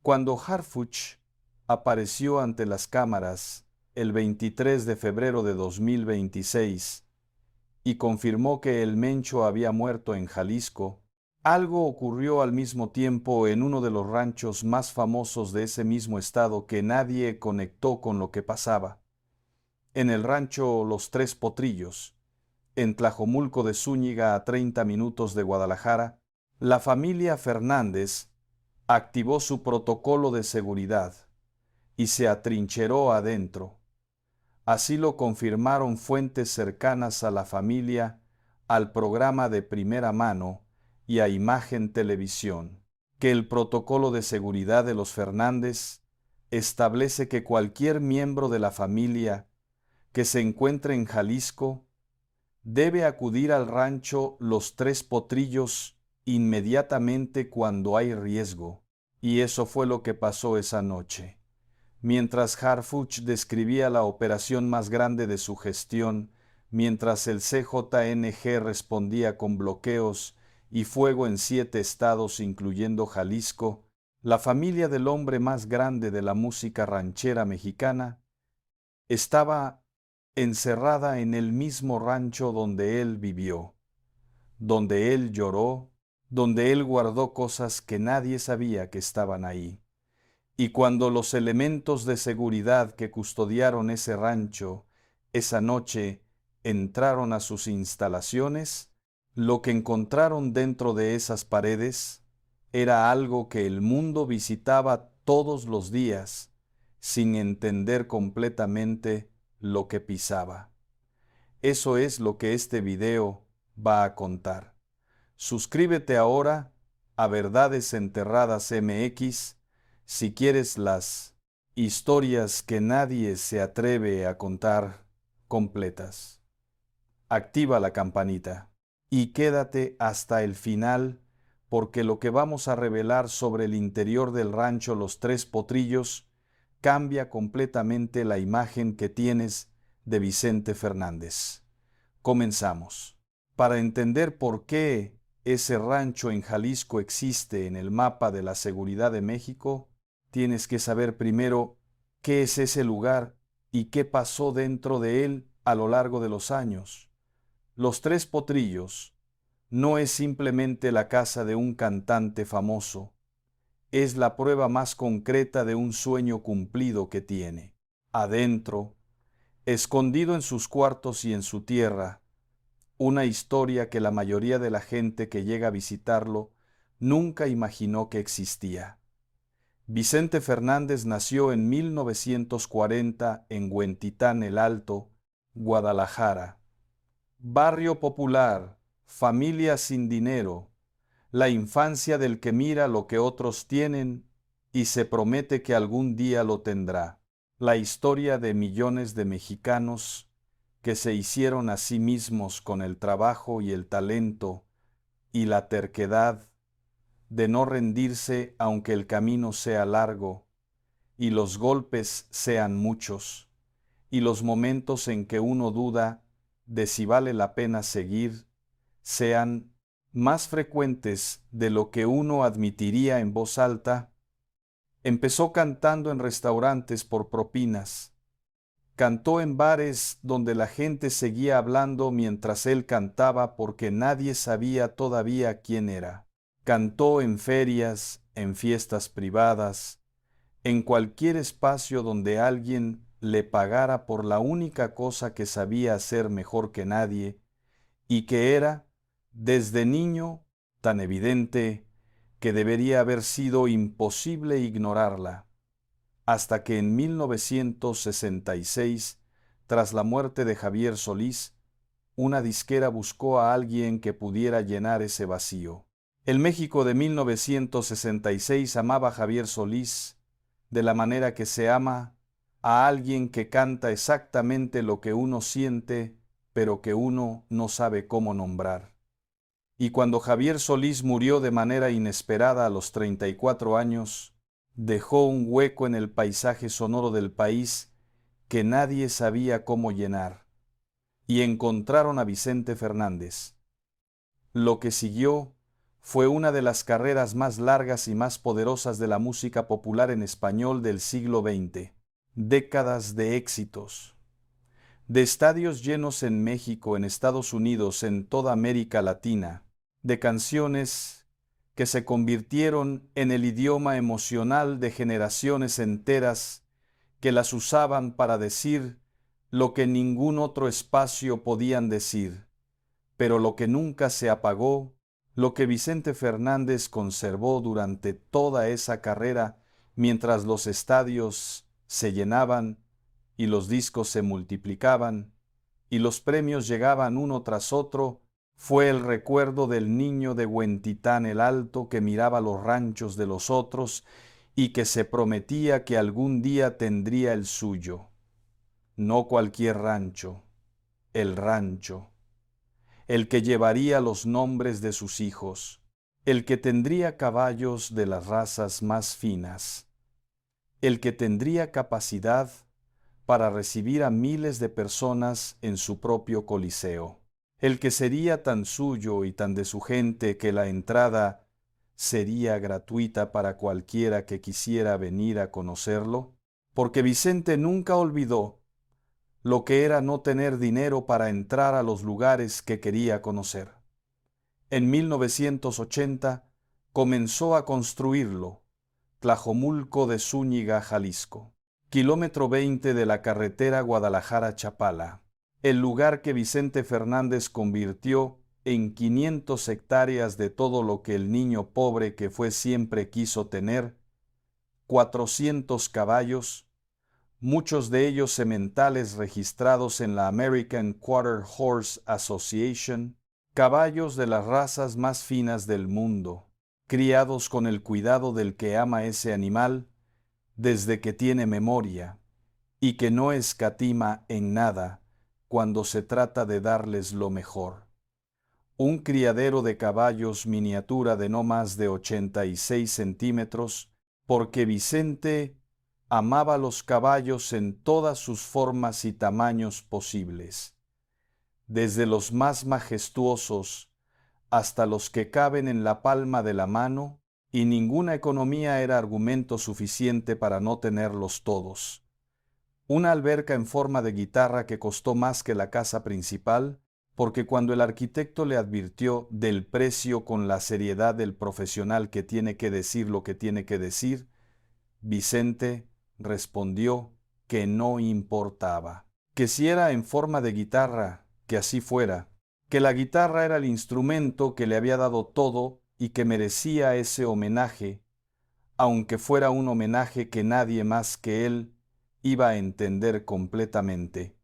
Cuando Harfuch apareció ante las cámaras el 23 de febrero de 2026 y confirmó que el Mencho había muerto en Jalisco, algo ocurrió al mismo tiempo en uno de los ranchos más famosos de ese mismo estado que nadie conectó con lo que pasaba. En el rancho Los Tres Potrillos, en Tlajomulco de Zúñiga, a 30 minutos de Guadalajara, la familia Fernández activó su protocolo de seguridad y se atrincheró adentro. Así lo confirmaron fuentes cercanas a la familia, al programa de Primera Mano y a Imagen Televisión, que el protocolo de seguridad de los Fernández establece que cualquier miembro de la familia que se encuentre en Jalisco debe acudir al rancho Los Tres Potrillos inmediatamente cuando hay riesgo, y eso fue lo que pasó esa noche. Mientras Harfuch describía la operación más grande de su gestión, mientras el CJNG respondía con bloqueos y fuego en 7 estados incluyendo Jalisco, la familia del hombre más grande de la música ranchera mexicana estaba encerrada en el mismo rancho donde él vivió, donde él lloró, donde él guardó cosas que nadie sabía que estaban ahí. Y cuando los elementos de seguridad que custodiaron ese rancho esa noche entraron a sus instalaciones, lo que encontraron dentro de esas paredes era algo que el mundo visitaba todos los días, sin entender completamente lo que pisaba. Eso es lo que este video va a contar. Suscríbete ahora a Verdades Enterradas MX si quieres las historias que nadie se atreve a contar completas. Activa la campanita y quédate hasta el final porque lo que vamos a revelar sobre el interior del rancho Los Tres Potrillos cambia completamente la imagen que tienes de Vicente Fernández. Comenzamos. Para entender por qué ese rancho en Jalisco existe en el mapa de la seguridad de México, tienes que saber primero qué es ese lugar y qué pasó dentro de él a lo largo de los años. Los Tres Potrillos no es simplemente la casa de un cantante famoso, es la prueba más concreta de un sueño cumplido que tiene. Adentro, escondido en sus cuartos y en su tierra, una historia que la mayoría de la gente que llega a visitarlo nunca imaginó que existía. Vicente Fernández nació en 1940 en Huentitán el Alto, Guadalajara. Barrio popular, familia sin dinero, la infancia del que mira lo que otros tienen y se promete que algún día lo tendrá. La historia de millones de mexicanos que se hicieron a sí mismos con el trabajo y el talento y la terquedad de no rendirse aunque el camino sea largo y los golpes sean muchos y los momentos en que uno duda de si vale la pena seguir sean más frecuentes de lo que uno admitiría en voz alta. Empezó cantando en restaurantes por propinas. Cantó en bares donde la gente seguía hablando mientras él cantaba porque nadie sabía todavía quién era. Cantó en ferias, en fiestas privadas, en cualquier espacio donde alguien le pagara por la única cosa que sabía hacer mejor que nadie y que era, desde niño, tan evidente que debería haber sido imposible ignorarla, hasta que en 1966, tras la muerte de Javier Solís, una disquera buscó a alguien que pudiera llenar ese vacío. El México de 1966 amaba a Javier Solís de la manera que se ama a alguien que canta exactamente lo que uno siente, pero que uno no sabe cómo nombrar. Y cuando Javier Solís murió de manera inesperada a los 34 años, dejó un hueco en el paisaje sonoro del país que nadie sabía cómo llenar. Y encontraron a Vicente Fernández. Lo que siguió Fue una de las carreras más largas y más poderosas de la música popular en español del siglo XX. Décadas de éxitos. De estadios llenos en México, en Estados Unidos, en toda América Latina. De canciones que se convirtieron en el idioma emocional de generaciones enteras que las usaban para decir lo que ningún otro espacio podían decir, pero lo que nunca se apagó, lo que Vicente Fernández conservó durante toda esa carrera mientras los estadios se llenaban y los discos se multiplicaban y los premios llegaban uno tras otro, fue el recuerdo del niño de Huentitán el Alto que miraba los ranchos de los otros y que se prometía que algún día tendría el suyo. No cualquier rancho, el rancho, el que llevaría los nombres de sus hijos, el que tendría caballos de las razas más finas, el que tendría capacidad para recibir a miles de personas en su propio coliseo, el que sería tan suyo y tan de su gente que la entrada sería gratuita para cualquiera que quisiera venir a conocerlo, porque Vicente nunca olvidó lo que era no tener dinero para entrar a los lugares que quería conocer. En 1980 comenzó a construirlo, Tlajomulco de Zúñiga, Jalisco, kilómetro 20 de la carretera Guadalajara-Chapala, el lugar que Vicente Fernández convirtió en 500 hectáreas de todo lo que el niño pobre que fue siempre quiso tener, 400 caballos, muchos de ellos sementales registrados en la American Quarter Horse Association, caballos de las razas más finas del mundo, criados con el cuidado del que ama ese animal desde que tiene memoria y que no escatima en nada cuando se trata de darles lo mejor. Un criadero de caballos miniatura de no más de 86 centímetros, porque Vicente amaba los caballos en todas sus formas y tamaños posibles, desde los más majestuosos hasta los que caben en la palma de la mano, y ninguna economía era argumento suficiente para no tenerlos todos. Una alberca en forma de guitarra que costó más que la casa principal, porque cuando el arquitecto le advirtió del precio con la seriedad del profesional que tiene que decir lo que tiene que decir, Vicente respondió que no importaba, que si era en forma de guitarra, que así fuera, que la guitarra era el instrumento que le había dado todo y que merecía ese homenaje, aunque fuera un homenaje que nadie más que él iba a entender completamente,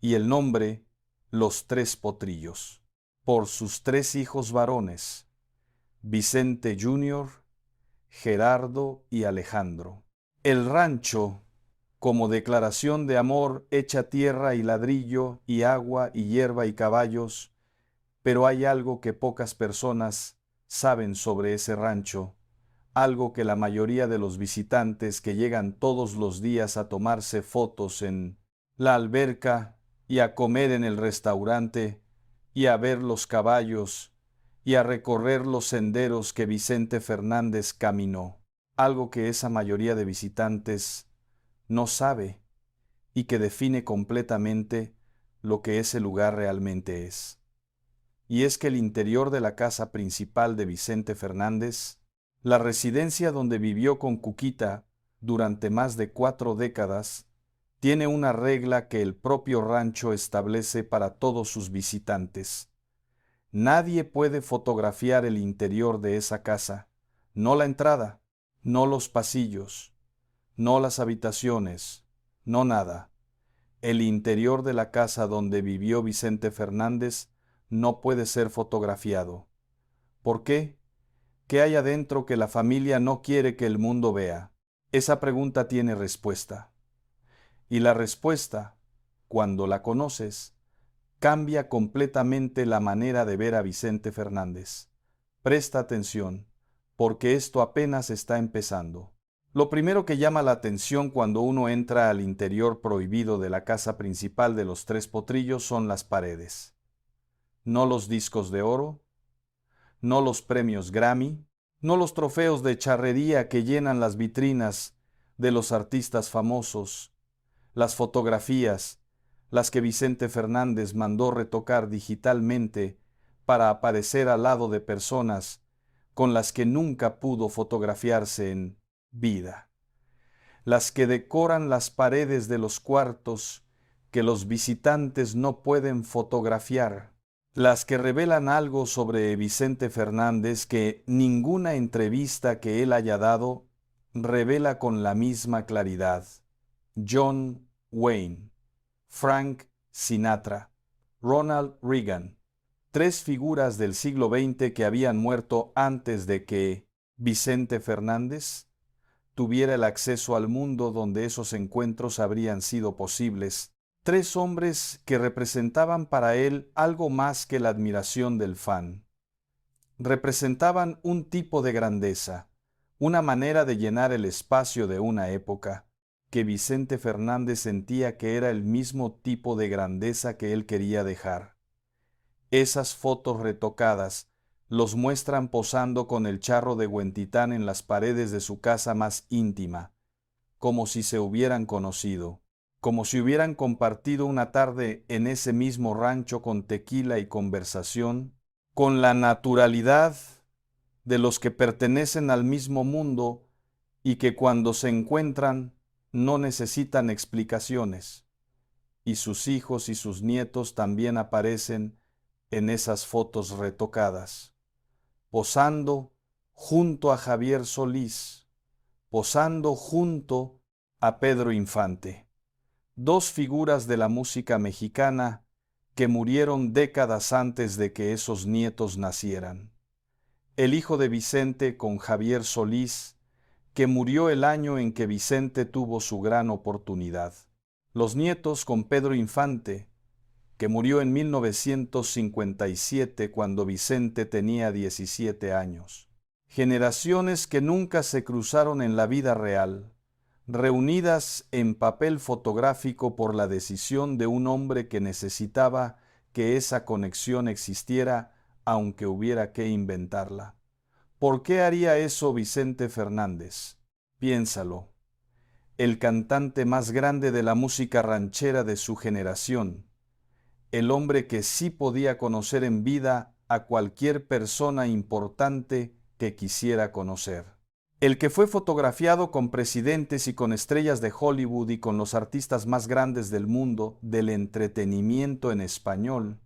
y el nombre, Los Tres Potrillos, por sus tres hijos varones, Vicente Jr., Gerardo y Alejandro. El rancho, como declaración de amor hecha tierra y ladrillo y agua y hierba y caballos, pero hay algo que pocas personas saben sobre ese rancho, algo que la mayoría de los visitantes que llegan todos los días a tomarse fotos en la alberca y a comer en el restaurante y a ver los caballos y a recorrer los senderos que Vicente Fernández caminó, algo que esa mayoría de visitantes no sabe y que define completamente lo que ese lugar realmente es. Y es que el interior de la casa principal de Vicente Fernández, la residencia donde vivió con Cuquita durante más de 4 décadas, tiene una regla que el propio rancho establece para todos sus visitantes. Nadie puede fotografiar el interior de esa casa, no la entrada, no los pasillos, no las habitaciones, no nada. El interior de la casa donde vivió Vicente Fernández no puede ser fotografiado. ¿Por qué? ¿Qué hay adentro que la familia no quiere que el mundo vea? Esa pregunta tiene respuesta. Y la respuesta, cuando la conoces, cambia completamente la manera de ver a Vicente Fernández. Presta atención, porque esto apenas está empezando. Lo primero que llama la atención cuando uno entra al interior prohibido de la casa principal de los Tres Potrillos son las paredes. No los discos de oro, no los premios Grammy, no los trofeos de charrería que llenan las vitrinas de los artistas famosos, las fotografías, las que Vicente Fernández mandó retocar digitalmente para aparecer al lado de personas con las que nunca pudo fotografiarse en vida, las que decoran las paredes de los cuartos que los visitantes no pueden fotografiar, las que revelan algo sobre Vicente Fernández que ninguna entrevista que él haya dado revela con la misma claridad. John Wayne, Frank Sinatra, Ronald Reagan, tres figuras del siglo XX que habían muerto antes de que Vicente Fernández tuviera el acceso al mundo donde esos encuentros habrían sido posibles. Tres hombres que representaban para él algo más que la admiración del fan. Representaban un tipo de grandeza, una manera de llenar el espacio de una época, que Vicente Fernández sentía que era el mismo tipo de grandeza que él quería dejar. Esas fotos retocadas los muestran posando con el charro de Huentitán en las paredes de su casa más íntima, como si se hubieran conocido, como si hubieran compartido una tarde en ese mismo rancho con tequila y conversación, con la naturalidad de los que pertenecen al mismo mundo y que cuando se encuentran no necesitan explicaciones. Y sus hijos y sus nietos también aparecen en esas fotos retocadas, posando junto a Javier Solís, posando junto a Pedro Infante, dos figuras de la música mexicana que murieron décadas antes de que esos nietos nacieran. El hijo de Vicente con Javier Solís, que murió el año en que Vicente tuvo su gran oportunidad. Los nietos con Pedro Infante, que murió en 1957 cuando Vicente tenía 17 años. Generaciones que nunca se cruzaron en la vida real, reunidas en papel fotográfico por la decisión de un hombre que necesitaba que esa conexión existiera aunque hubiera que inventarla. ¿Por qué haría eso Vicente Fernández? Piénsalo. El cantante más grande de la música ranchera de su generación, el hombre que sí podía conocer en vida a cualquier persona importante que quisiera conocer. El que fue fotografiado con presidentes y con estrellas de Hollywood y con los artistas más grandes del mundo del entretenimiento en español.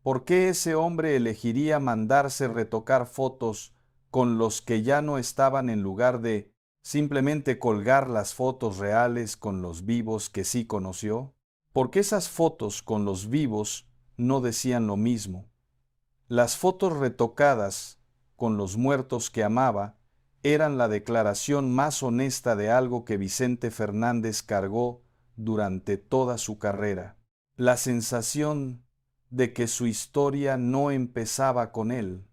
¿Por qué ese hombre elegiría mandarse retocar fotos con los que ya no estaban en lugar de simplemente colgar las fotos reales con los vivos que sí conoció? Porque esas fotos con los vivos no decían lo mismo. Las fotos retocadas con los muertos que amaba eran la declaración más honesta de algo que Vicente Fernández cargó durante toda su carrera. La sensación de que su historia no empezaba con él,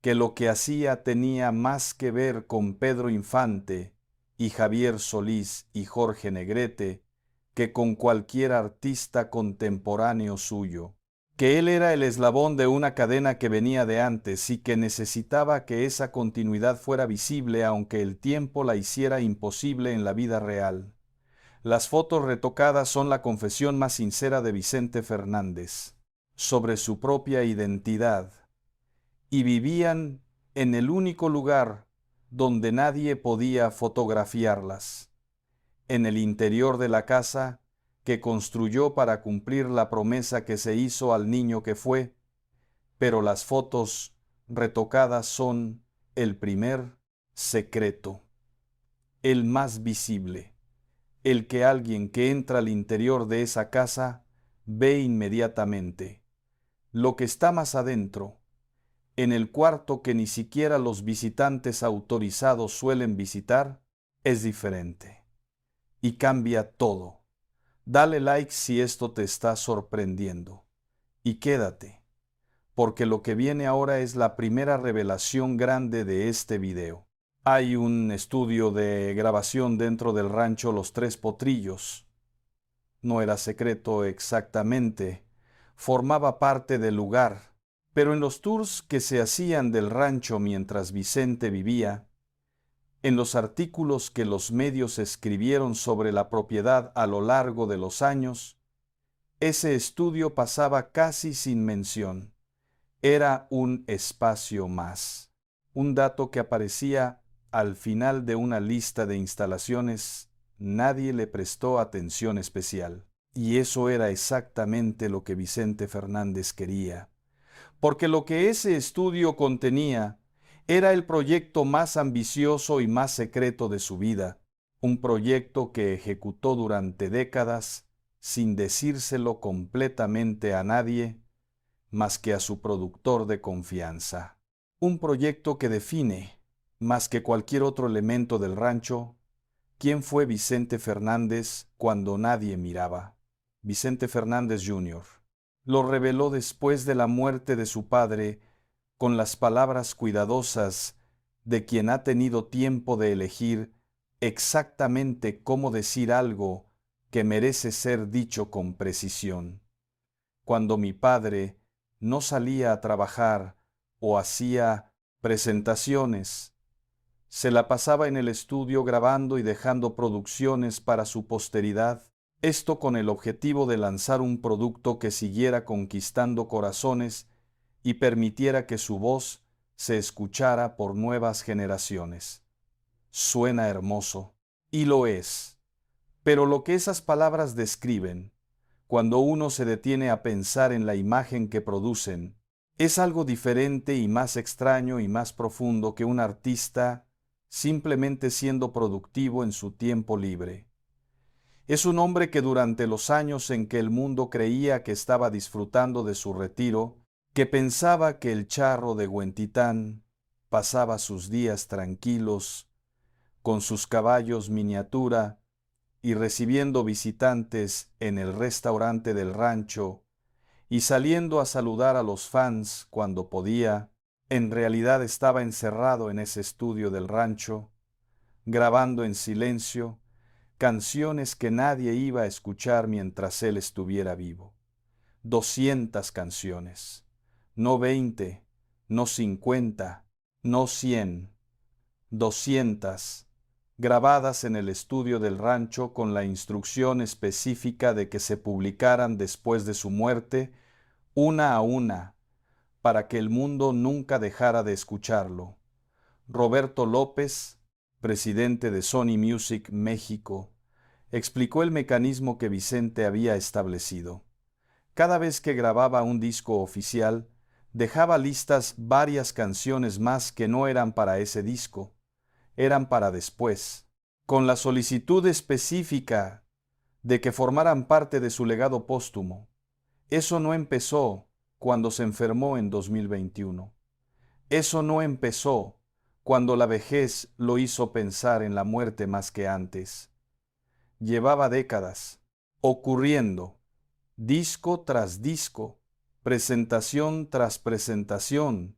que lo que hacía tenía más que ver con Pedro Infante y Javier Solís y Jorge Negrete que con cualquier artista contemporáneo suyo, que él era el eslabón de una cadena que venía de antes y que necesitaba que esa continuidad fuera visible aunque el tiempo la hiciera imposible en la vida real. Las fotos retocadas son la confesión más sincera de Vicente Fernández sobre su propia identidad, y vivían en el único lugar donde nadie podía fotografiarlas, en el interior de la casa que construyó para cumplir la promesa que se hizo al niño que fue, pero las fotos retocadas son el primer secreto, el más visible, el que alguien que entra al interior de esa casa ve inmediatamente. Lo que está más adentro, en el cuarto que ni siquiera los visitantes autorizados suelen visitar, es diferente. Y cambia todo. Dale like si esto te está sorprendiendo. Y quédate, porque lo que viene ahora es la primera revelación grande de este video. Hay un estudio de grabación dentro del rancho Los Tres Potrillos. No era secreto exactamente, formaba parte del lugar, Pero en los tours que se hacían del rancho mientras Vicente vivía, en los artículos que los medios escribieron sobre la propiedad a lo largo de los años, ese estudio pasaba casi sin mención. Era un espacio más. Un dato que aparecía al final de una lista de instalaciones, nadie le prestó atención especial. Y eso era exactamente lo que Vicente Fernández quería. Porque lo que ese estudio contenía era el proyecto más ambicioso y más secreto de su vida, un proyecto que ejecutó durante décadas sin decírselo completamente a nadie más que a su productor de confianza. Un proyecto que define, más que cualquier otro elemento del rancho, quién fue Vicente Fernández cuando nadie miraba. Vicente Fernández Jr. Lo reveló después de la muerte de su padre con las palabras cuidadosas de quien ha tenido tiempo de elegir exactamente cómo decir algo que merece ser dicho con precisión. Cuando mi padre no salía a trabajar o hacía presentaciones, se la pasaba en el estudio grabando y dejando producciones para su posteridad, esto con el objetivo de lanzar un producto que siguiera conquistando corazones y permitiera que su voz se escuchara por nuevas generaciones. Suena hermoso, y lo es, pero lo que esas palabras describen, cuando uno se detiene a pensar en la imagen que producen, es algo diferente y más extraño y más profundo que un artista simplemente siendo productivo en su tiempo libre. Es un hombre que durante los años en que el mundo creía que estaba disfrutando de su retiro, que pensaba que el charro de Huentitán pasaba sus días tranquilos, con sus caballos miniatura y recibiendo visitantes en el restaurante del rancho y saliendo a saludar a los fans cuando podía, en realidad estaba encerrado en ese estudio del rancho, grabando en silencio canciones que nadie iba a escuchar mientras él estuviera vivo. 200 canciones, no 20, no 50, no 100, 200, grabadas en el estudio del rancho con la instrucción específica de que se publicaran después de su muerte, una a una, para que el mundo nunca dejara de escucharlo. Roberto López, presidente de Sony Music México, explicó el mecanismo que Vicente había establecido. Cada vez que grababa un disco oficial, dejaba listas varias canciones más que no eran para ese disco, eran para después, con la solicitud específica de que formaran parte de su legado póstumo. Eso no empezó cuando se enfermó en 2021. Eso no empezó cuando la vejez lo hizo pensar en la muerte más que antes. Llevaba décadas ocurriendo, disco tras disco, presentación tras presentación,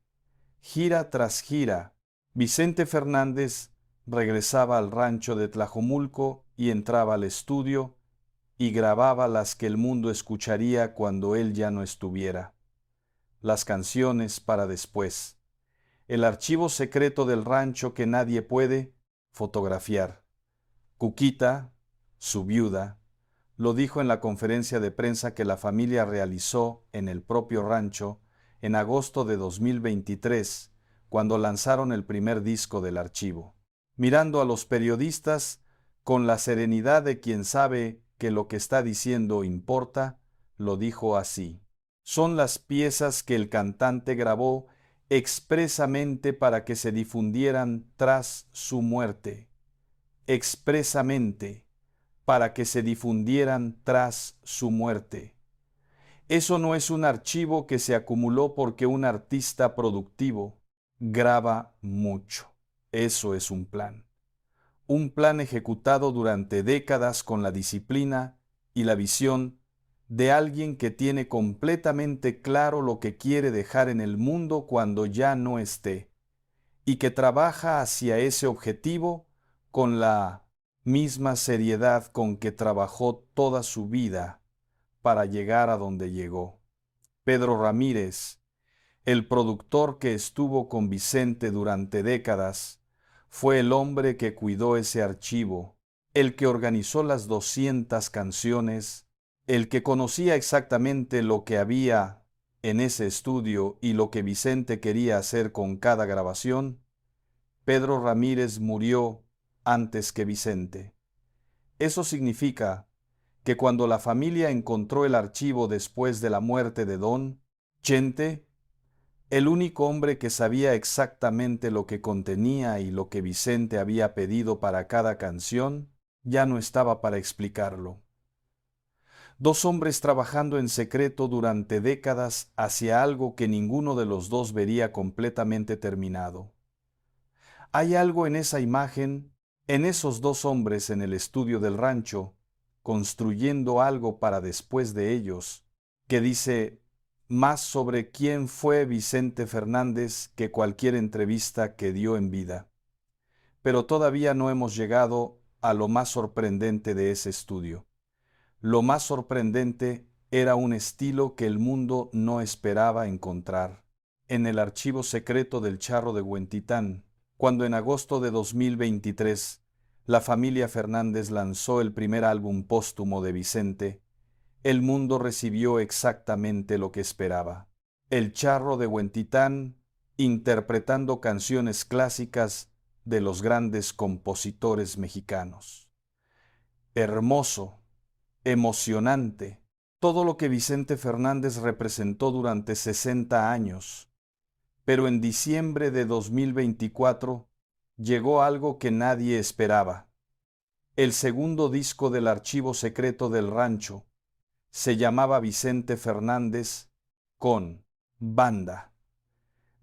gira tras gira. Vicente Fernández regresaba al rancho de Tlajomulco y entraba al estudio y grababa las que el mundo escucharía cuando él ya no estuviera. Las canciones para después. El archivo secreto del rancho que nadie puede fotografiar. Cuquita, su viuda, lo dijo en la conferencia de prensa que la familia realizó en el propio rancho en agosto de 2023, cuando lanzaron el primer disco del archivo. Mirando a los periodistas con la serenidad de quien sabe que lo que está diciendo importa, lo dijo así: son las piezas que el cantante grabó expresamente para que se difundieran tras su muerte. Expresamente para que se difundieran tras su muerte. Eso no es un archivo que se acumuló porque un artista productivo graba mucho. Eso es un plan. Un plan ejecutado durante décadas con la disciplina y la visión de alguien que tiene completamente claro lo que quiere dejar en el mundo cuando ya no esté, y que trabaja hacia ese objetivo con la misma seriedad con que trabajó toda su vida para llegar a donde llegó. Pedro Ramírez, El productor que estuvo con Vicente durante décadas fue el hombre que cuidó ese archivo, el que organizó las 200 canciones, el que conocía exactamente lo que había en ese estudio y lo que Vicente quería hacer con cada grabación. Pedro Ramírez murió antes que Vicente. Eso significa que cuando la familia encontró el archivo después de la muerte de Don Chente, el único hombre que sabía exactamente lo que contenía y lo que Vicente había pedido para cada canción, ya no estaba para explicarlo. Dos hombres trabajando en secreto durante décadas hacia algo que ninguno de los dos vería completamente terminado. Hay algo en esa imagen, en esos dos hombres en el estudio del rancho, construyendo algo para después de ellos, que dice más sobre quién fue Vicente Fernández que cualquier entrevista que dio en vida. Pero todavía no hemos llegado a lo más sorprendente de ese estudio. Lo más sorprendente era un estilo que el mundo no esperaba encontrar. En el archivo secreto del Charro de Huentitán, cuando en agosto de 2023 la familia Fernández lanzó el primer álbum póstumo de Vicente, el mundo recibió exactamente lo que esperaba. El Charro de Huentitán interpretando canciones clásicas de los grandes compositores mexicanos. Hermoso, emocionante, todo lo que Vicente Fernández representó durante 60 años. Pero en diciembre de 2024 llegó algo que nadie esperaba. El segundo disco del archivo secreto del rancho se llamaba Vicente Fernández con banda.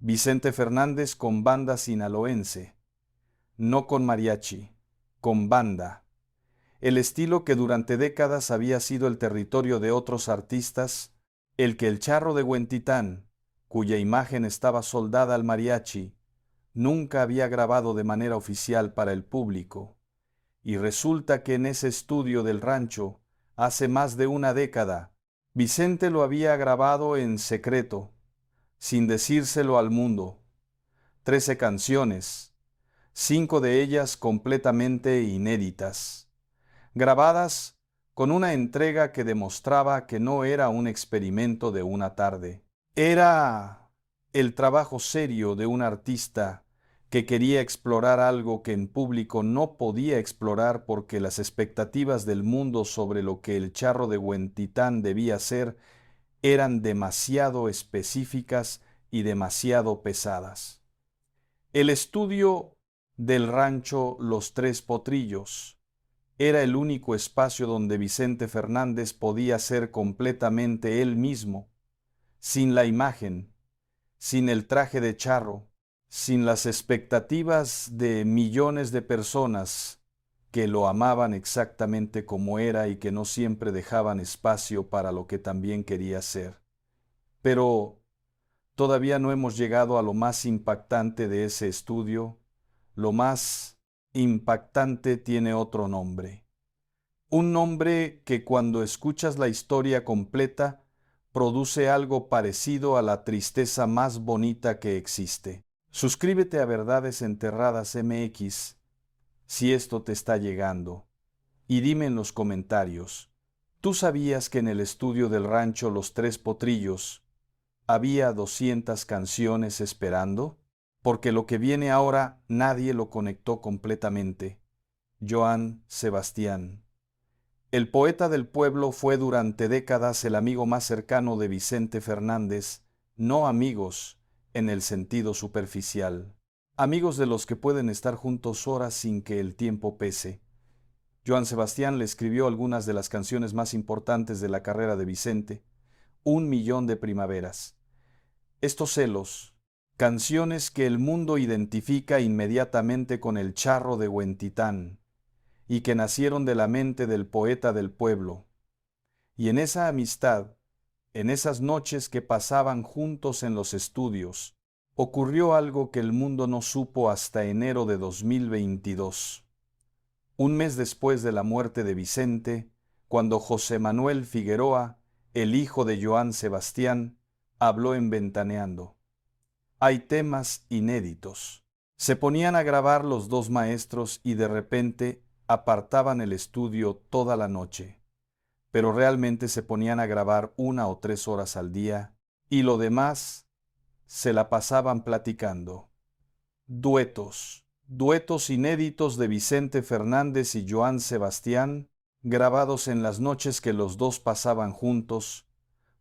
Vicente Fernández con banda sinaloense, no con mariachi, con banda. El estilo que durante décadas había sido el territorio de otros artistas, el que el Charro de Huentitán, cuya imagen estaba soldada al mariachi, nunca había grabado de manera oficial para el público. Y resulta que en ese estudio del rancho, hace más de una década, Vicente lo había grabado en secreto, sin decírselo al mundo. 13 canciones, 5 de ellas completamente inéditas, grabadas con una entrega que demostraba que no era un experimento de una tarde. Era el trabajo serio de un artista que quería explorar algo que en público no podía explorar porque las expectativas del mundo sobre lo que el Charro de Huentitán debía ser eran demasiado específicas y demasiado pesadas. El estudio del rancho Los Tres Potrillos era el único espacio donde Vicente Fernández podía ser completamente él mismo, sin la imagen, sin el traje de charro, sin las expectativas de millones de personas que lo amaban exactamente como era y que no siempre dejaban espacio para lo que también quería ser. Pero todavía no hemos llegado a lo más impactante de ese estudio. Lo más impactante tiene otro nombre. Un nombre que cuando escuchas la historia completa produce algo parecido a la tristeza más bonita que existe. Suscríbete a Verdades Enterradas MX si esto te está llegando y dime en los comentarios, ¿tú sabías que en el estudio del rancho Los Tres Potrillos había 200 canciones esperando? Porque lo que viene ahora nadie lo conectó completamente. Joan Sebastián. El poeta del pueblo fue durante décadas el amigo más cercano de Vicente Fernández, no amigos en el sentido superficial, amigos de los que pueden estar juntos horas sin que el tiempo pese. Joan Sebastián le escribió algunas de las canciones más importantes de la carrera de Vicente, 1.000.000 de primaveras. Estos celos, canciones que el mundo identifica inmediatamente con el Charro de Huentitán, y que nacieron de la mente del poeta del pueblo. Y en esa amistad, en esas noches que pasaban juntos en los estudios, ocurrió algo que el mundo no supo hasta enero de 2022. Un mes después de la muerte de Vicente, cuando José Manuel Figueroa, el hijo de Joan Sebastián, habló en Ventaneando. Hay temas inéditos. Se ponían a grabar los dos maestros y de repente apartaban el estudio toda la noche, pero realmente se ponían a grabar 1 o 3 horas al día y lo demás se la pasaban platicando. Duetos inéditos de Vicente Fernández y Joan Sebastián, grabados en las noches que los dos pasaban juntos,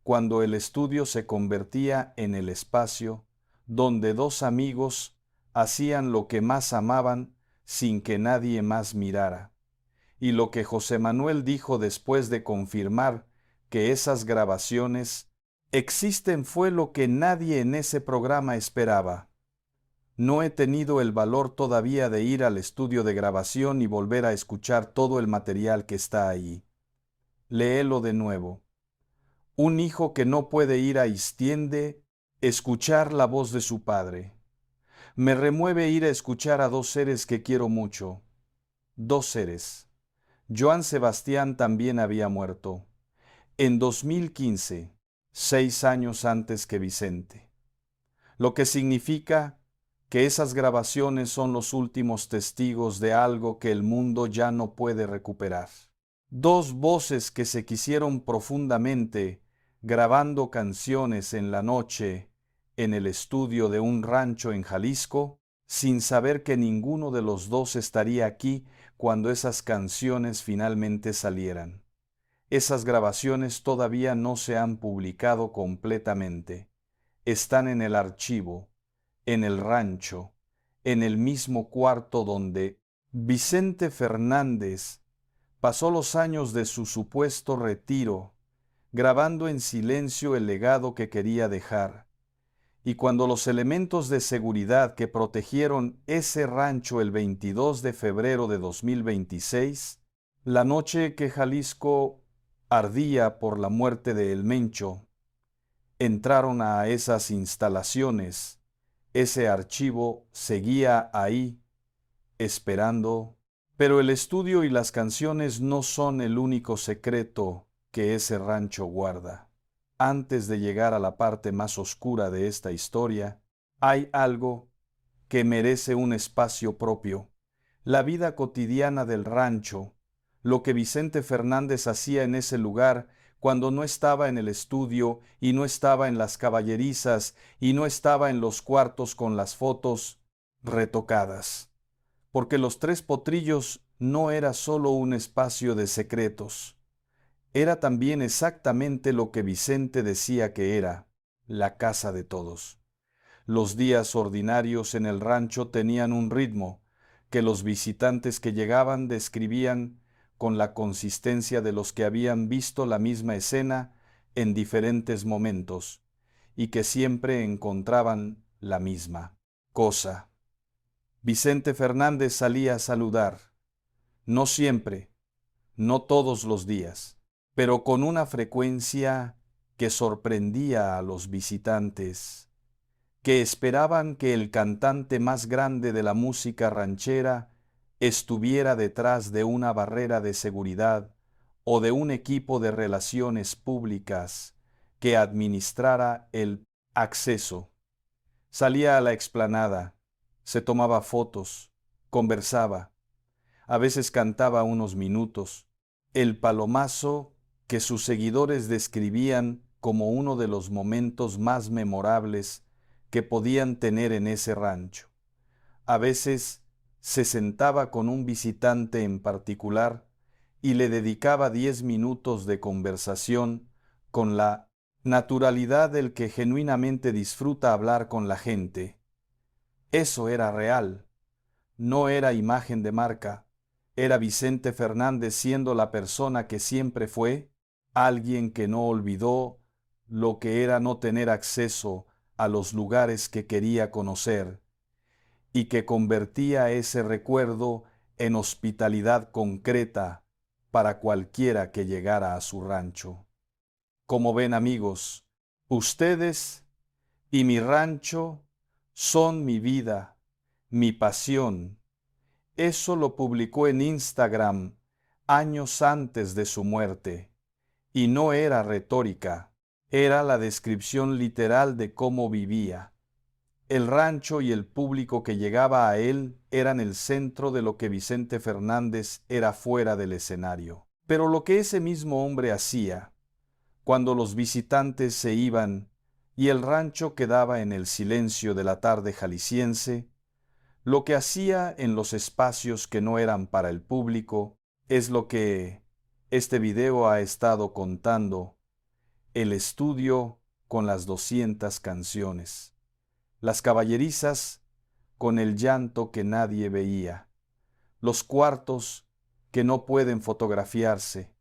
cuando el estudio se convertía en el espacio donde dos amigos hacían lo que más amaban sin que nadie más mirara. Y lo que José Manuel dijo después de confirmar que esas grabaciones existen fue lo que nadie en ese programa esperaba. No he tenido el valor todavía de ir al estudio de grabación y volver a escuchar todo el material que está ahí. Léelo de nuevo. Un hijo que no puede ir a Istiende, escuchar la voz de su padre. Me remueve ir a escuchar a dos seres que quiero mucho. Dos seres. Joan Sebastián también había muerto. En 2015, 6 años antes que Vicente. Lo que significa que esas grabaciones son los últimos testigos de algo que el mundo ya no puede recuperar. Dos voces que se quisieron profundamente, grabando canciones en la noche en el estudio de un rancho en Jalisco, sin saber que ninguno de los dos estaría aquí cuando esas canciones finalmente salieran. Esas grabaciones todavía no se han publicado completamente. Están en el archivo, en el rancho, en el mismo cuarto donde Vicente Fernández pasó los años de su supuesto retiro, grabando en silencio el legado que quería dejar. Y cuando los elementos de seguridad que protegieron ese rancho el 22 de febrero de 2026, la noche que Jalisco ardía por la muerte de El Mencho, entraron a esas instalaciones, ese archivo seguía ahí, esperando, pero el estudio y las canciones no son el único secreto que ese rancho guarda. Antes de llegar a la parte más oscura de esta historia, hay algo que merece un espacio propio. La vida cotidiana del rancho, lo que Vicente Fernández hacía en ese lugar cuando no estaba en el estudio y no estaba en las caballerizas y no estaba en los cuartos con las fotos retocadas. Porque Los Tres Potrillos no era solo un espacio de secretos. Era también exactamente lo que Vicente decía que era, la casa de todos. Los días ordinarios en el rancho tenían un ritmo que los visitantes que llegaban describían con la consistencia de los que habían visto la misma escena en diferentes momentos y que siempre encontraban la misma cosa. Vicente Fernández salía a saludar, no siempre, no todos los días, pero con una frecuencia que sorprendía a los visitantes, que esperaban que el cantante más grande de la música ranchera estuviera detrás de una barrera de seguridad o de un equipo de relaciones públicas que administrara el acceso. Salía a la explanada, se tomaba fotos, conversaba, a veces cantaba unos minutos, el palomazo que sus seguidores describían como uno de los momentos más memorables que podían tener en ese rancho. A veces se sentaba con un visitante en particular y le dedicaba 10 minutos de conversación con la naturalidad del que genuinamente disfruta hablar con la gente. Eso era real, no era imagen de marca. Era Vicente Fernández siendo la persona que siempre fue, alguien que no olvidó lo que era no tener acceso a los lugares que quería conocer y que convertía ese recuerdo en hospitalidad concreta para cualquiera que llegara a su rancho. Como ven, amigos, ustedes y mi rancho son mi vida, mi pasión. Eso lo publicó en Instagram años antes de su muerte. Y no era retórica, era la descripción literal de cómo vivía. El rancho y el público que llegaba a él eran el centro de lo que Vicente Fernández era fuera del escenario. Pero lo que ese mismo hombre hacía, cuando los visitantes se iban y el rancho quedaba en el silencio de la tarde jalisciense, lo que hacía en los espacios que no eran para el público, es lo que este video ha estado contando: el estudio con las 200 canciones, las caballerizas con el llanto que nadie veía, los cuartos que no pueden fotografiarse,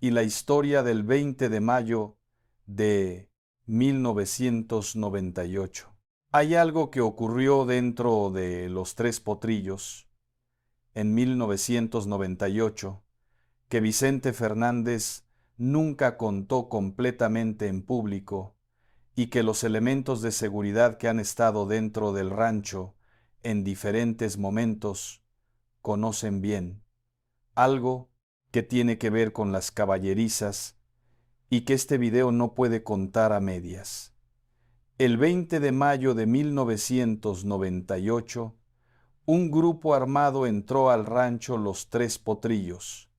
y la historia del 20 de mayo de 1998. Hay algo que ocurrió dentro de Los Tres Potrillos en 1998 que Vicente Fernández nunca contó completamente en público y que los elementos de seguridad que han estado dentro del rancho en diferentes momentos conocen bien. Algo que tiene que ver con las caballerizas y que este video no puede contar a medias. El 20 de mayo de 1998, un grupo armado entró al rancho Los Tres Potrillos.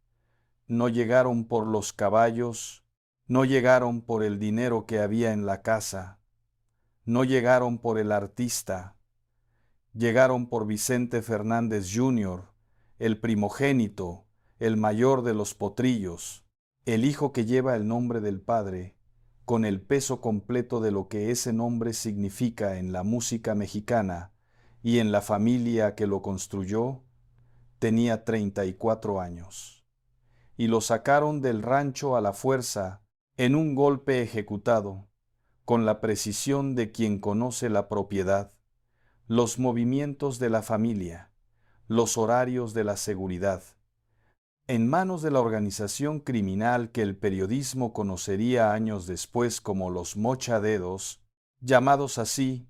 No llegaron por los caballos, no llegaron por el dinero que había en la casa, no llegaron por el artista, llegaron por Vicente Fernández Jr., el primogénito, el mayor de los potrillos, el hijo que lleva el nombre del padre, con el peso completo de lo que ese nombre significa en la música mexicana y en la familia que lo construyó. Tenía 34 años. Y lo sacaron del rancho a la fuerza en un golpe ejecutado, con la precisión de quien conoce la propiedad, los movimientos de la familia, los horarios de la seguridad, en manos de la organización criminal que el periodismo conocería años después como los mochadedos, llamados así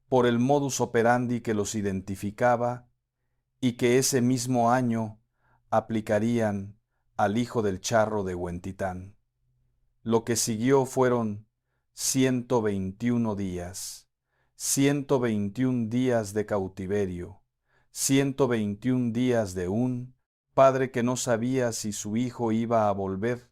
por el modus operandi que los identificaba y que ese mismo año aplicarían al hijo del charro de Huentitán. Lo que siguió fueron 121 días, 121 días de cautiverio, 121 días de un padre que no sabía si su hijo iba a volver.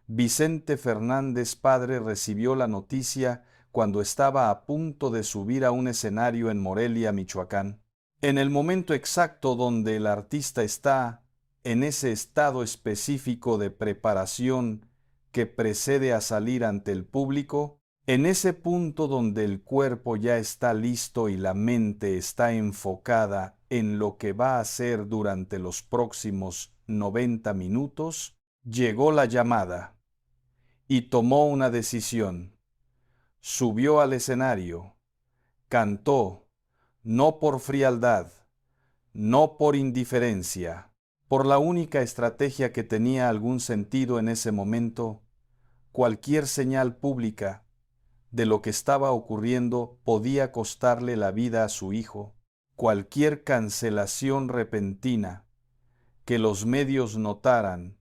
Vicente Fernández padre recibió la noticia cuando estaba a punto de subir a un escenario en Morelia, Michoacán. En el momento exacto donde el artista está en ese estado específico de preparación que precede a salir ante el público, en ese punto donde el cuerpo ya está listo y la mente está enfocada en lo que va a hacer durante los próximos 90 minutos, llegó la llamada y tomó una decisión. Subió al escenario, cantó, no por frialdad, no por indiferencia, por la única estrategia que tenía algún sentido en ese momento. Cualquier señal pública de lo que estaba ocurriendo podía costarle la vida a su hijo. Cualquier cancelación repentina que los medios notaran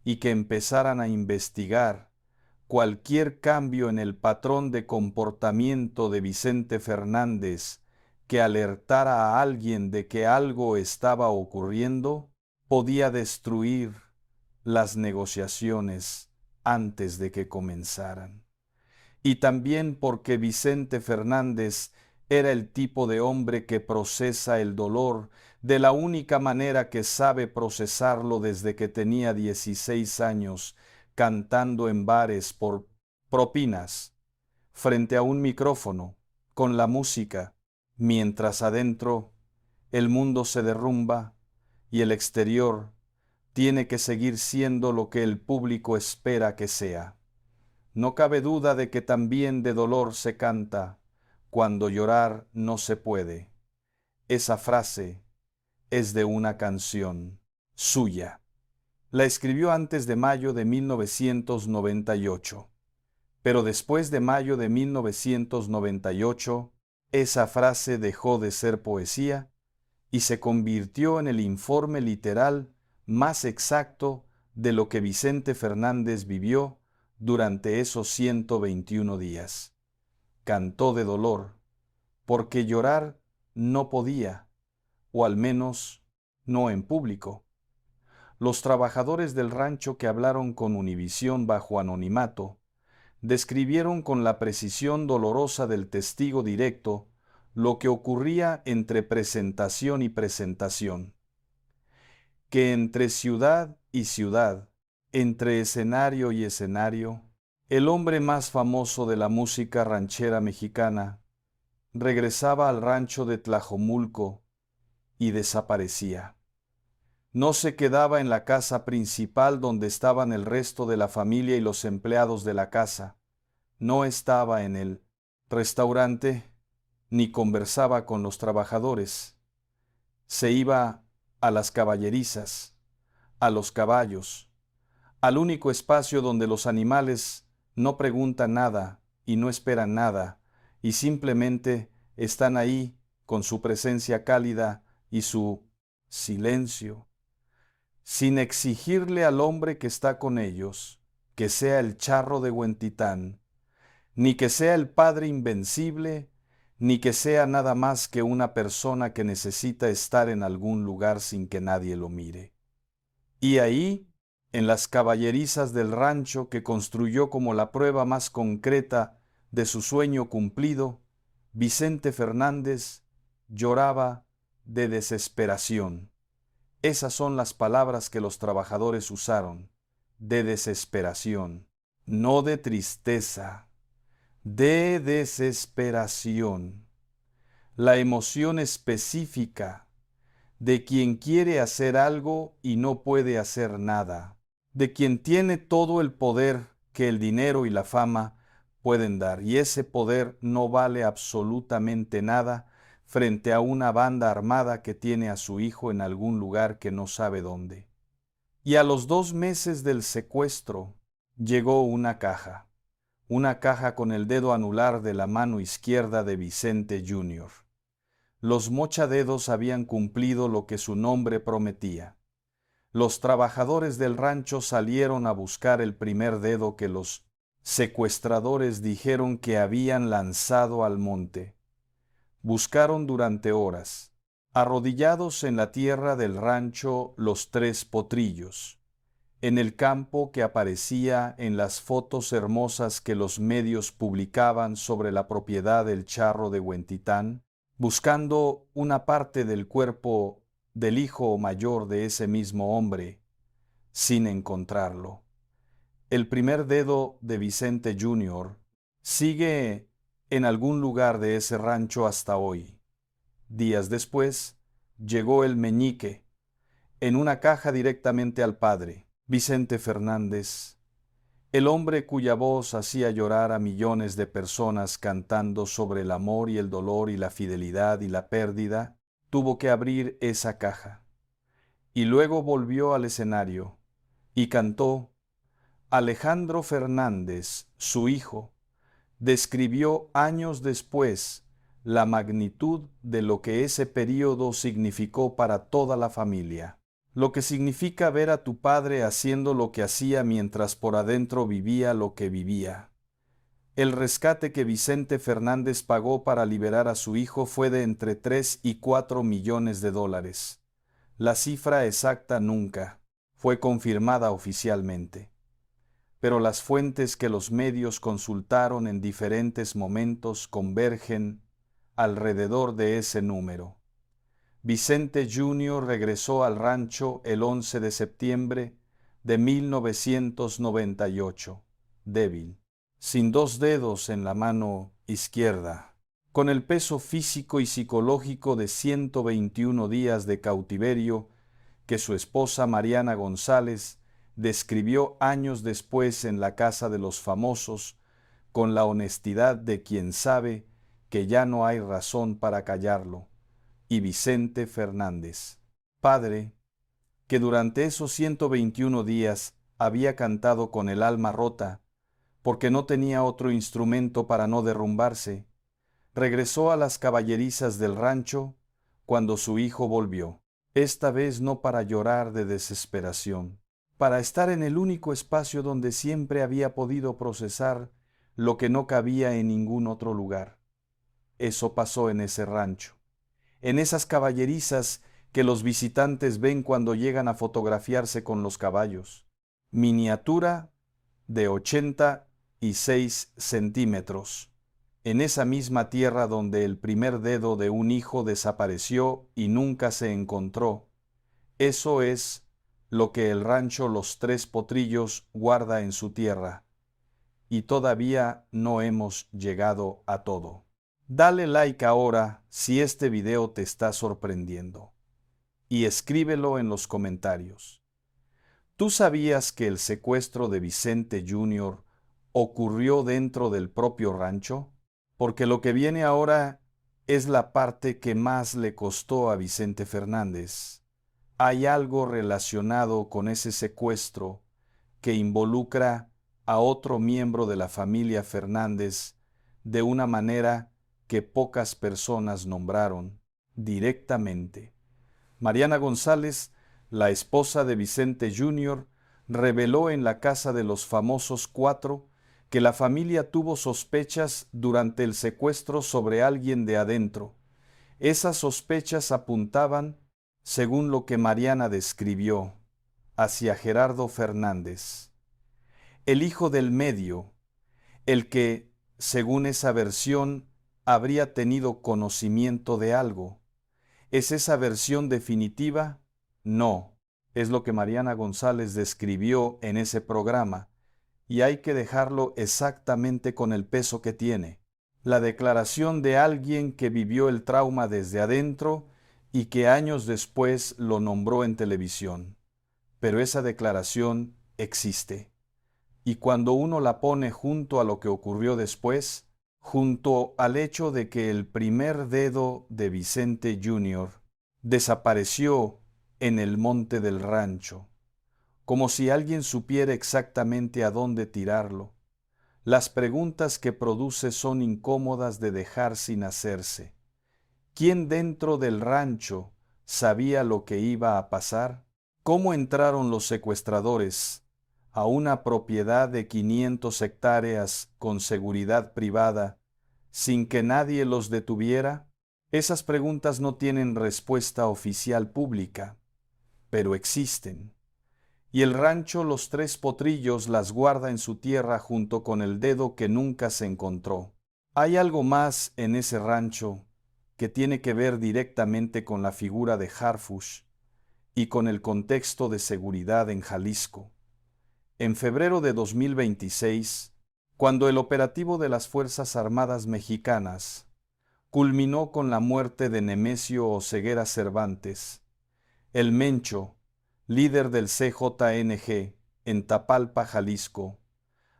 y que empezaran a investigar, cualquier cambio en el patrón de comportamiento de Vicente Fernández que alertara a alguien de que algo estaba ocurriendo, podía destruir las negociaciones antes de que comenzaran. Y también porque Vicente Fernández era el tipo de hombre que procesa el dolor de la única manera que sabe procesarlo desde que tenía 16 años, cantando en bares por propinas, frente a un micrófono, con la música, mientras adentro el mundo se derrumba y el exterior tiene que seguir siendo lo que el público espera que sea. No cabe duda de que también de dolor se canta cuando llorar no se puede. Esa frase es de una canción suya. La escribió antes de mayo de 1998, pero después de mayo de 1998, esa frase dejó de ser poesía y se convirtió en el informe literal más exacto de lo que Vicente Fernández vivió durante esos 121 días. Cantó de dolor, porque llorar no podía, o al menos no en público. Los trabajadores del rancho que hablaron con Univisión bajo anonimato describieron con la precisión dolorosa del testigo directo lo que ocurría entre presentación y presentación, que entre ciudad y ciudad, entre escenario y escenario, el hombre más famoso de la música ranchera mexicana regresaba al rancho de Tlajomulco y desaparecía. No se quedaba en la casa principal donde estaban el resto de la familia y los empleados de la casa. No estaba en el restaurante ni conversaba con los trabajadores. Se iba a las caballerizas, a los caballos, al único espacio donde los animales no preguntan nada y no esperan nada y simplemente están ahí con su presencia cálida y su silencio, sin exigirle al hombre que está con ellos que sea el charro de Huentitán, ni que sea el Padre Invencible, ni que sea nada más que una persona que necesita estar en algún lugar sin que nadie lo mire. Y ahí, en las caballerizas del rancho que construyó como la prueba más concreta de su sueño cumplido, Vicente Fernández lloraba de desesperación. Esas son las palabras que los trabajadores usaron, de desesperación, no de tristeza, de desesperación. La emoción específica de quien quiere hacer algo y no puede hacer nada, de quien tiene todo el poder que el dinero y la fama pueden dar, y ese poder no vale absolutamente nada frente a una banda armada que tiene a su hijo en algún lugar que no sabe dónde. Y a los 2 meses del secuestro llegó una caja con el dedo anular de la mano izquierda de Vicente Jr. Los mochadedos habían cumplido lo que su nombre prometía. Los trabajadores del rancho salieron a buscar el primer dedo que los secuestradores dijeron que habían lanzado al monte. Buscaron durante horas, arrodillados en la tierra del rancho Los Tres Potrillos, en el campo que aparecía en las fotos hermosas que los medios publicaban sobre la propiedad del charro de Huentitán, buscando una parte del cuerpo del hijo mayor de ese mismo hombre, sin encontrarlo. El primer dedo de Vicente Jr. sigue en algún lugar de ese rancho hasta hoy. Días después, llegó el meñique, en una caja directamente al padre, Vicente Fernández, el hombre cuya voz hacía llorar a millones de personas cantando sobre el amor y el dolor y la fidelidad y la pérdida, tuvo que abrir esa caja. Y luego volvió al escenario y cantó. Alejandro Fernández, su hijo, describió años después la magnitud de lo que ese período significó para toda la familia. Lo que significa ver a tu padre haciendo lo que hacía mientras por adentro vivía lo que vivía. El rescate que Vicente Fernández pagó para liberar a su hijo fue de entre 3 y 4 millones de dólares. La cifra exacta nunca fue confirmada oficialmente, pero las fuentes que los medios consultaron en diferentes momentos convergen alrededor de ese número. Vicente Jr. regresó al rancho el 11 de septiembre de 1998, débil, sin 2 dedos en la mano izquierda, con el peso físico y psicológico de 121 días de cautiverio que su esposa Mariana González describió años después en la Casa de los Famosos, con la honestidad de quien sabe que ya no hay razón para callarlo. Y Vicente Fernández, padre, que durante esos 121 días había cantado con el alma rota, porque no tenía otro instrumento para no derrumbarse, regresó a las caballerizas del rancho cuando su hijo volvió, esta vez no para llorar de desesperación, para estar en el único espacio donde siempre había podido procesar lo que no cabía en ningún otro lugar. Eso pasó en ese rancho, en esas caballerizas que los visitantes ven cuando llegan a fotografiarse con los caballos. Miniatura de 86 centímetros, en esa misma tierra donde el primer dedo de un hijo desapareció y nunca se encontró. Eso es lo que el rancho Los Tres Potrillos guarda en su tierra. Y todavía no hemos llegado a todo. Dale like ahora si este video te está sorprendiendo y escríbelo en los comentarios. ¿Tú sabías que el secuestro de Vicente Jr. ocurrió dentro del propio rancho? Porque lo que viene ahora es la parte que más le costó a Vicente Fernández. Hay algo relacionado con ese secuestro que involucra a otro miembro de la familia Fernández de una manera que pocas personas nombraron directamente. Mariana González, la esposa de Vicente Jr., reveló en la casa de los famosos cuatro que la familia tuvo sospechas durante el secuestro sobre alguien de adentro. Esas sospechas apuntaban, según lo que Mariana describió, hacia Gerardo Fernández, el hijo del medio, el que, según esa versión, habría tenido conocimiento de algo. ¿Es esa versión definitiva? No, es lo que Mariana González describió en ese programa, y hay que dejarlo exactamente con el peso que tiene. La declaración de alguien que vivió el trauma desde adentro y que años después lo nombró en televisión. Pero esa declaración existe. Y cuando uno la pone junto a lo que ocurrió después, junto al hecho de que el primer dedo de Vicente Jr. desapareció en el monte del rancho, como si alguien supiera exactamente a dónde tirarlo, las preguntas que produce son incómodas de dejar sin hacerse. ¿Quién dentro del rancho sabía lo que iba a pasar? ¿Cómo entraron los secuestradores a una propiedad de 500 hectáreas con seguridad privada sin que nadie los detuviera? Esas preguntas no tienen respuesta oficial pública, pero existen. Y el rancho Los Tres Potrillos las guarda en su tierra junto con el dedo que nunca se encontró. Hay algo más en ese rancho que tiene que ver directamente con la figura de Harfuch y con el contexto de seguridad en Jalisco. En febrero de 2026, cuando el operativo de las Fuerzas Armadas Mexicanas culminó con la muerte de Nemesio Oseguera Cervantes, el Mencho, líder del CJNG en Tapalpa, Jalisco,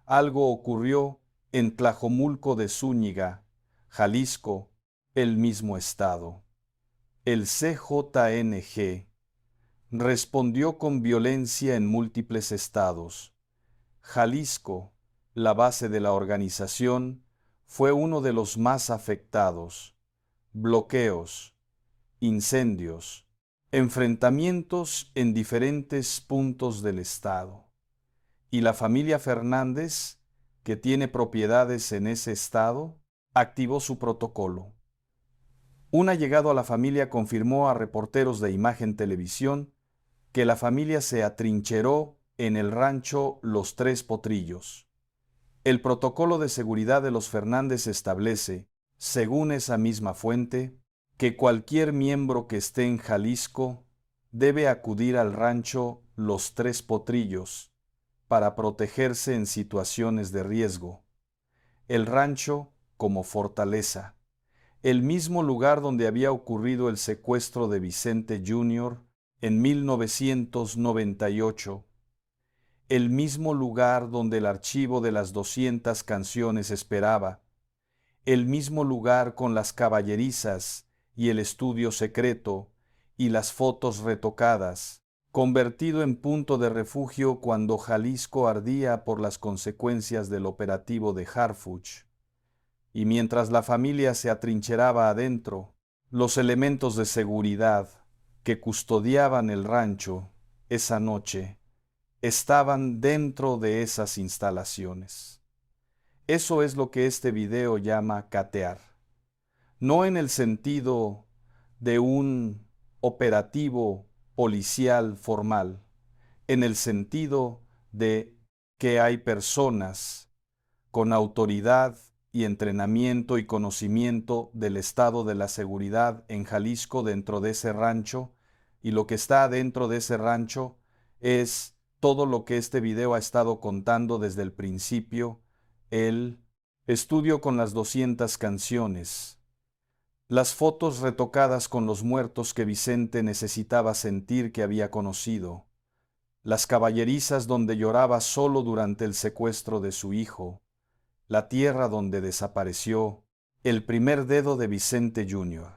algo ocurrió en Tlajomulco de Zúñiga, Jalisco, el mismo estado. El CJNG respondió con violencia en múltiples estados. Jalisco, la base de la organización, fue uno de los más afectados. Bloqueos, incendios, enfrentamientos en diferentes puntos del estado. Y la familia Fernández, que tiene propiedades en ese estado, activó su protocolo. Un allegado a la familia confirmó a reporteros de Imagen Televisión que la familia se atrincheró en el rancho Los Tres Potrillos. El protocolo de seguridad de los Fernández establece, según esa misma fuente, que cualquier miembro que esté en Jalisco debe acudir al rancho Los Tres Potrillos para protegerse en situaciones de riesgo. El rancho como fortaleza, el mismo lugar donde había ocurrido el secuestro de Vicente Jr. en 1998, el mismo lugar donde el archivo de las 200 canciones esperaba, el mismo lugar con las caballerizas y el estudio secreto y las fotos retocadas, convertido en punto de refugio cuando Jalisco ardía por las consecuencias del operativo de Harfuch. Y mientras la familia se atrincheraba adentro, los elementos de seguridad que custodiaban el rancho esa noche estaban dentro de esas instalaciones. Eso es lo que este video llama catear. no en el sentido de un operativo policial formal, en el sentido de que hay personas con autoridad y entrenamiento y conocimiento del estado de la seguridad en Jalisco dentro de ese rancho, y lo que está dentro de ese rancho es todo lo que este video ha estado contando desde el principio, el estudio con las 200 canciones, las fotos retocadas con los muertos que Vicente necesitaba sentir que había conocido, las caballerizas donde lloraba solo durante el secuestro de su hijo, la tierra donde desapareció, el primer dedo de Vicente Jr.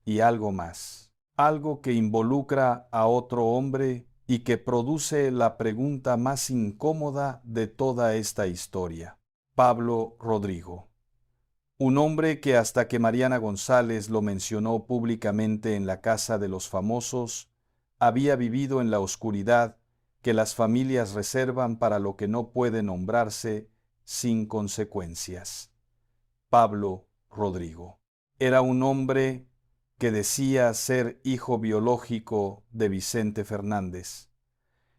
y algo más, algo que involucra a otro hombre y que produce la pregunta más incómoda de toda esta historia. Pablo Rodrigo. Un hombre que hasta que Mariana González lo mencionó públicamente en la casa de los famosos, había vivido en la oscuridad que las familias reservan para lo que no puede nombrarse sin consecuencias. Pablo Rodrigo. Era un hombre que decía ser hijo biológico de Vicente Fernández,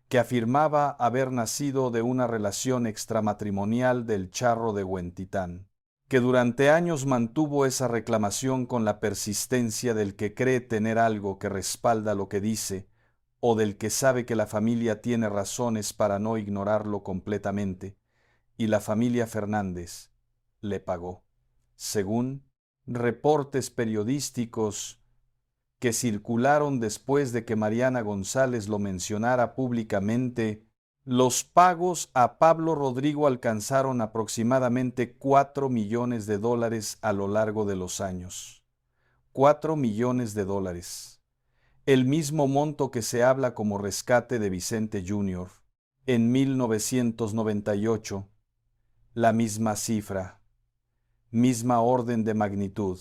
que afirmaba haber nacido de una relación extramatrimonial del Charro de Huentitán, que durante años mantuvo esa reclamación con la persistencia del que cree tener algo que respalda lo que dice, o del que sabe que la familia tiene razones para no ignorarlo completamente, y la familia Fernández le pagó, según reportes periodísticos que circularon después de que Mariana González lo mencionara públicamente. Los pagos a Pablo Rodrigo alcanzaron aproximadamente 4 millones de dólares a lo largo de los años. 4 millones de dólares. El mismo monto que se habla como rescate de Vicente Jr. en 1998. La misma cifra, misma orden de magnitud.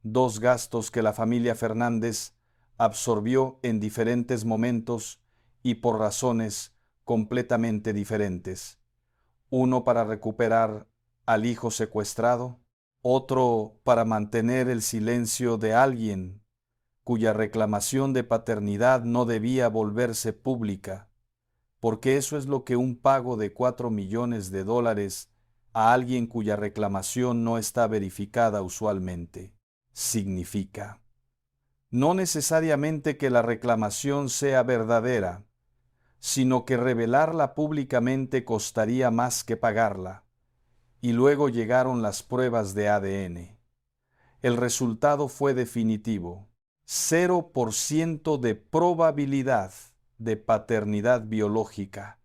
Dos gastos que la familia Fernández absorbió en diferentes momentos y por razones completamente diferentes. Uno para recuperar al hijo secuestrado, otro para mantener el silencio de alguien cuya reclamación de paternidad no debía volverse pública, porque eso es lo que un pago de 4 millones de dólares a alguien cuya reclamación no está verificada usualmente significa. No necesariamente que la reclamación sea verdadera, sino que revelarla públicamente costaría más que pagarla. Y luego llegaron las pruebas de ADN. El resultado fue definitivo. 0% de probabilidad de paternidad biológica.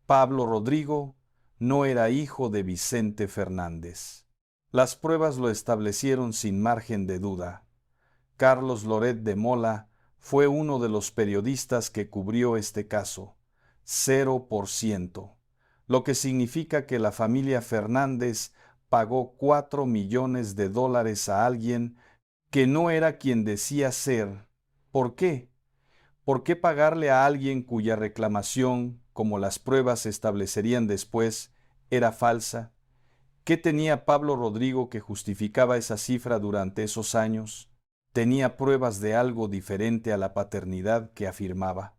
Pablo Rodrigo no era hijo de Vicente Fernández. Las pruebas lo establecieron sin margen de duda. Carlos Loret de Mola fue uno de los periodistas que cubrió este caso. 0%, lo que significa que la familia Fernández pagó 4 millones de dólares a alguien que no era quien decía ser. ¿Por qué? ¿Por qué pagarle a alguien cuya reclamación, como las pruebas establecerían después, era falsa? ¿Qué tenía Pablo Rodrigo que justificaba esa cifra durante esos años? Tenía pruebas de algo diferente a la paternidad que afirmaba.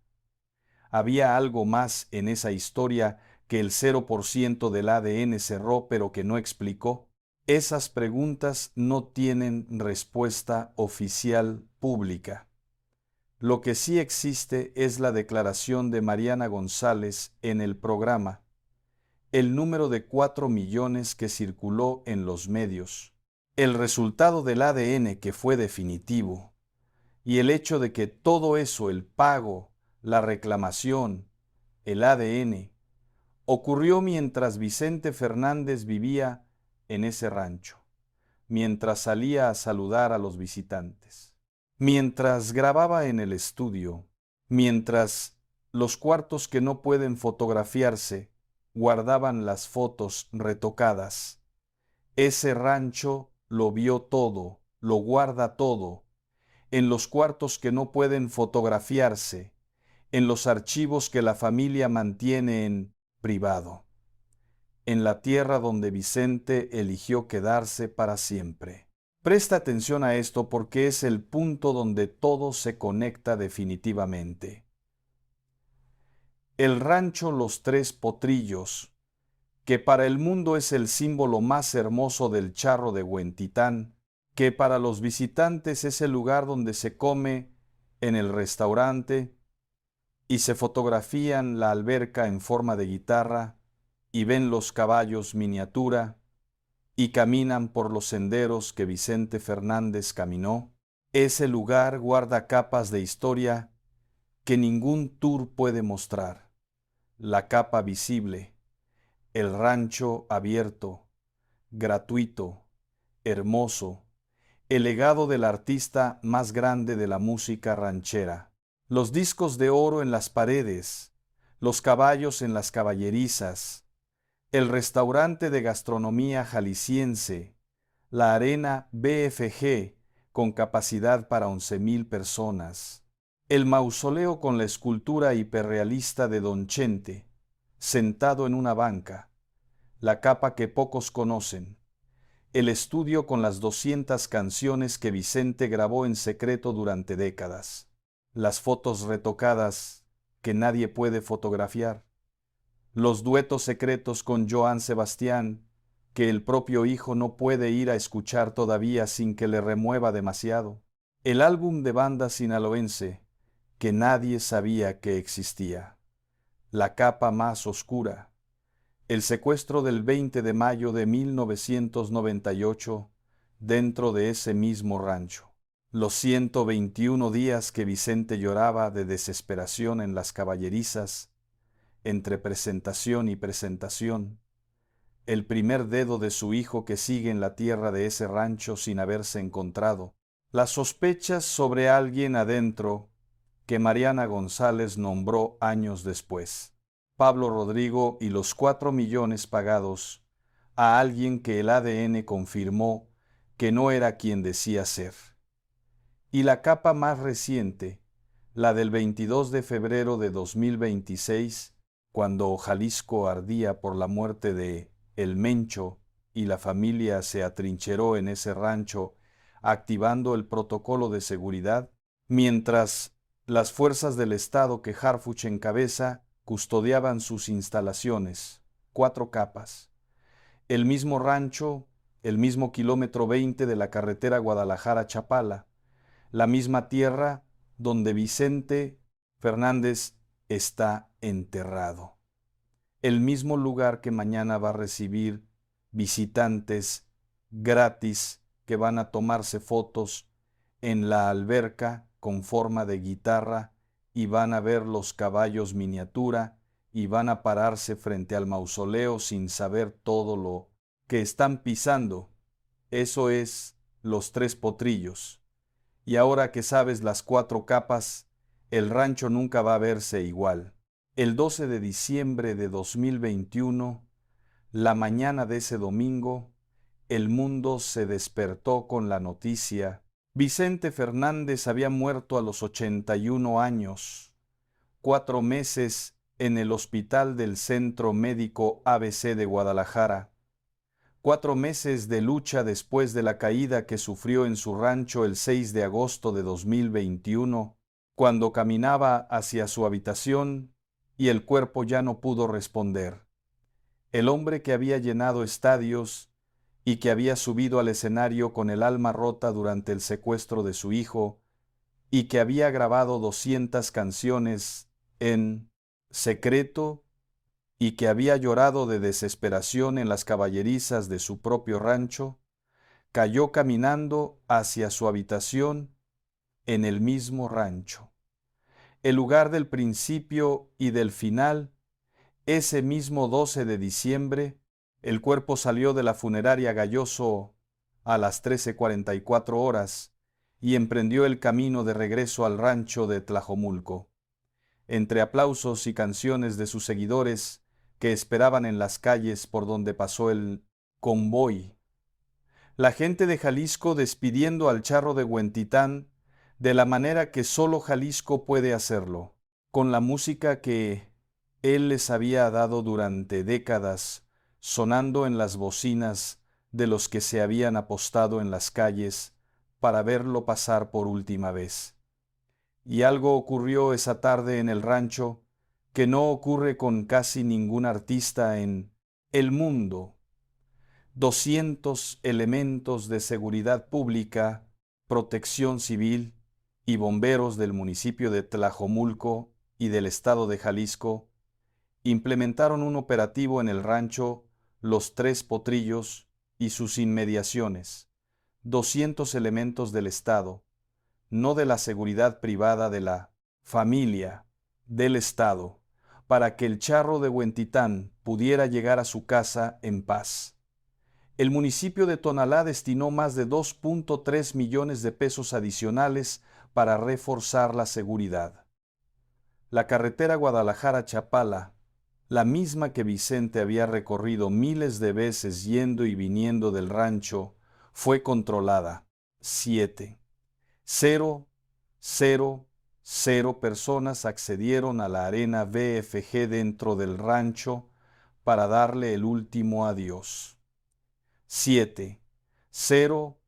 Había algo más en esa historia que el 0% del ADN cerró pero que no explicó. Esas preguntas no tienen respuesta oficial pública. Lo que sí existe es la declaración de Mariana González en el programa, el número de 4 millones que circuló en los medios, el resultado del ADN que fue definitivo, y el hecho de que todo eso, el pago, la reclamación, el ADN, ocurrió mientras Vicente Fernández vivía en ese rancho, mientras salía a saludar a los visitantes, mientras grababa en el estudio, mientras los cuartos que no pueden fotografiarse guardaban las fotos retocadas. Ese rancho lo vio todo, lo guarda todo, en los cuartos que no pueden fotografiarse, en los archivos que la familia mantiene en privado, en la tierra donde Vicente eligió quedarse para siempre. Presta atención a esto porque es el punto donde todo se conecta definitivamente. El rancho Los Tres Potrillos, que para el mundo es el símbolo más hermoso del charro de Huentitán, que para los visitantes es el lugar donde se come en el restaurante y se fotografían la alberca en forma de guitarra y ven los caballos miniatura y caminan por los senderos que Vicente Fernández caminó. Ese lugar guarda capas de historia que ningún tour puede mostrar. La capa visible, el rancho abierto, gratuito, hermoso, el legado del artista más grande de la música ranchera. Los discos de oro en las paredes, los caballos en las caballerizas, el restaurante de gastronomía jalisciense, la arena BFG con capacidad para 11,000 personas, el mausoleo con la escultura hiperrealista de Don Chente, sentado en una banca, la capa que pocos conocen, el estudio con las 200 canciones que Vicente grabó en secreto durante décadas, las fotos retocadas que nadie puede fotografiar, los duetos secretos con Joan Sebastián que el propio hijo no puede ir a escuchar todavía sin que le remueva demasiado, el álbum de banda sinaloense que nadie sabía que existía, la capa más oscura, el secuestro del 20 de mayo de 1998 dentro de ese mismo rancho. Los 121 días que Vicente lloraba de desesperación en las caballerizas, entre presentación y presentación, el primer dedo de su hijo que sigue en la tierra de ese rancho sin haberse encontrado, las sospechas sobre alguien adentro que Mariana González nombró años después. Pablo Rodrigo y los 4 millones pagados a alguien que el ADN confirmó que no era quien decía ser. Y la capa más reciente, la del 22 de febrero de 2026, cuando Jalisco ardía por la muerte de El Mencho y la familia se atrincheró en ese rancho activando el protocolo de seguridad, mientras las fuerzas del Estado que Harfuch encabeza custodiaban sus instalaciones, 4 capas. El mismo rancho, el mismo kilómetro 20 de la carretera Guadalajara-Chapala, la misma tierra donde Vicente Fernández está enterrado. El mismo lugar que mañana va a recibir visitantes gratis que van a tomarse fotos en la alberca con forma de guitarra y van a ver los caballos miniatura y van a pararse frente al mausoleo sin saber todo lo que están pisando. Eso es Los Tres Potrillos. Y ahora que sabes las 4 capas, el rancho nunca va a verse igual. El 12 de diciembre de 2021, la mañana de ese domingo, el mundo se despertó con la noticia: Vicente Fernández había muerto a los 81 años, 4 meses en el Hospital del Centro Médico ABC de Guadalajara, 4 meses de lucha después de la caída que sufrió en su rancho el 6 de agosto de 2021, cuando caminaba hacia su habitación y el cuerpo ya no pudo responder. El hombre que había llenado estadios y que había subido al escenario con el alma rota durante el secuestro de su hijo y que había grabado 200 canciones en secreto y que había llorado de desesperación en las caballerizas de su propio rancho, cayó caminando hacia su habitación en el mismo rancho. El lugar del principio y del final, ese mismo 12 de diciembre, el cuerpo salió de la funeraria Galloso a las 13:44 horas y emprendió el camino de regreso al rancho de Tlajomulco. Entre aplausos y canciones de sus seguidores que esperaban en las calles por donde pasó el convoy, la gente de Jalisco despidiendo al charro de Huentitán de la manera que solo Jalisco puede hacerlo, con la música que él les había dado durante décadas, sonando en las bocinas de los que se habían apostado en las calles para verlo pasar por última vez. Y algo ocurrió esa tarde en el rancho que no ocurre con casi ningún artista en el mundo. 200 elementos de seguridad pública, protección civil y bomberos del municipio de Tlajomulco y del estado de Jalisco implementaron un operativo en el rancho Los Tres Potrillos y sus inmediaciones. 200 elementos del Estado, no de la seguridad privada de la familia, del Estado, para que el charro de Huentitán pudiera llegar a su casa en paz. El municipio de Tonalá destinó más de 2.3 millones de pesos adicionales para reforzar la seguridad. La carretera Guadalajara-Chapala, la misma que Vicente había recorrido miles de veces yendo y viniendo del rancho, fue controlada. 0, 0 personas accedieron a la arena BFG dentro del rancho para darle el último adiós. 0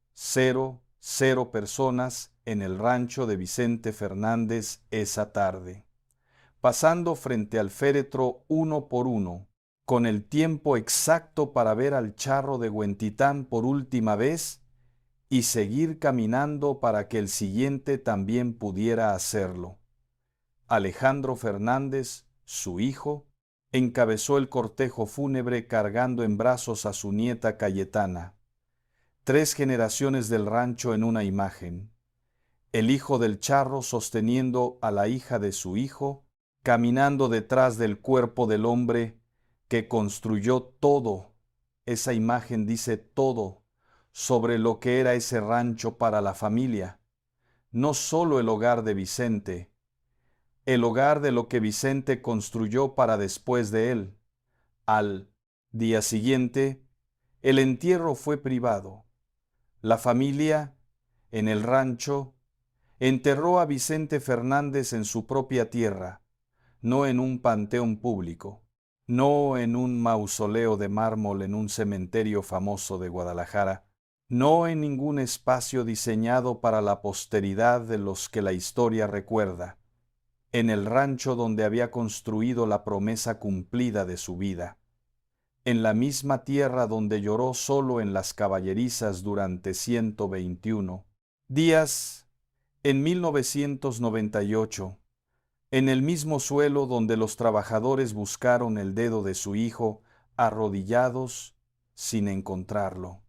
personas en el rancho de Vicente Fernández esa tarde, pasando frente al féretro uno por uno, con el tiempo exacto para ver al charro de Huentitán por última vez y seguir caminando para que el siguiente también pudiera hacerlo. Alejandro Fernández, su hijo, encabezó el cortejo fúnebre cargando en brazos a su nieta Cayetana. 3 generaciones del rancho en una imagen. El hijo del charro sosteniendo a la hija de su hijo, caminando detrás del cuerpo del hombre que construyó todo. Esa imagen dice todo sobre lo que era ese rancho para la familia. No solo el hogar de Vicente, el hogar de lo que Vicente construyó para después de él. Al día siguiente, el entierro fue privado. La familia, en el rancho, enterró a Vicente Fernández en su propia tierra, no en un panteón público, no en un mausoleo de mármol en un cementerio famoso de Guadalajara, no en ningún espacio diseñado para la posteridad de los que la historia recuerda, en el rancho donde había construido la promesa cumplida de su vida, en la misma tierra donde lloró solo en las caballerizas durante 121 días, en 1998, en el mismo suelo donde los trabajadores buscaron el dedo de su hijo arrodillados sin encontrarlo,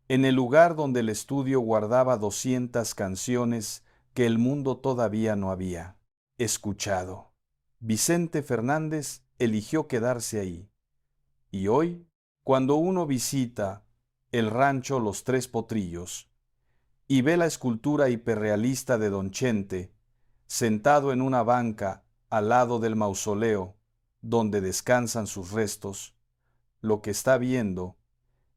en el lugar donde el estudio guardaba 200 canciones que el mundo todavía no había escuchado. Vicente Fernández eligió quedarse ahí. Y hoy, cuando uno visita el rancho Los Tres Potrillos y ve la escultura hiperrealista de Don Chente, sentado en una banca al lado del mausoleo donde descansan sus restos, lo que está viendo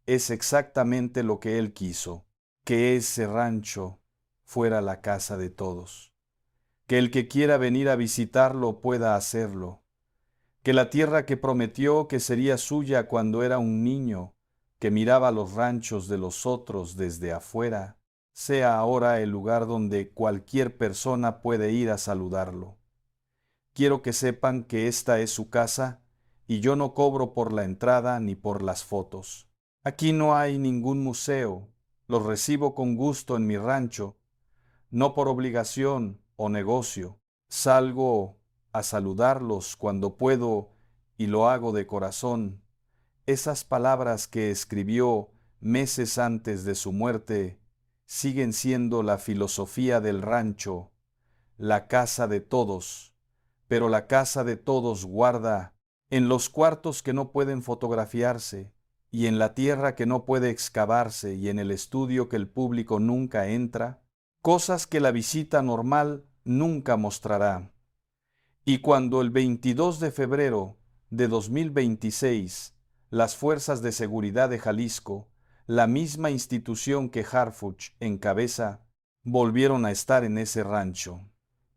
es exactamente lo que él quiso, que ese rancho fuera la casa de todos, que el que quiera venir a visitarlo pueda hacerlo, que la tierra que prometió que sería suya cuando era un niño, que miraba los ranchos de los otros desde afuera, sea ahora el lugar donde cualquier persona puede ir a saludarlo. Quiero que sepan que esta es su casa y yo no cobro por la entrada ni por las fotos. Aquí no hay ningún museo, los recibo con gusto en mi rancho, no por obligación o negocio. Salgo a saludarlos cuando puedo y lo hago de corazón. Esas palabras que escribió meses antes de su muerte siguen siendo la filosofía del rancho, la casa de todos, pero la casa de todos guarda en los cuartos que no pueden fotografiarse, y en la tierra que no puede excavarse, y en el estudio que el público nunca entra, cosas que la visita normal nunca mostrará. Y cuando el 22 de febrero de 2026, las fuerzas de seguridad de Jalisco, la misma institución que Harfuch encabeza, volvieron a estar en ese rancho,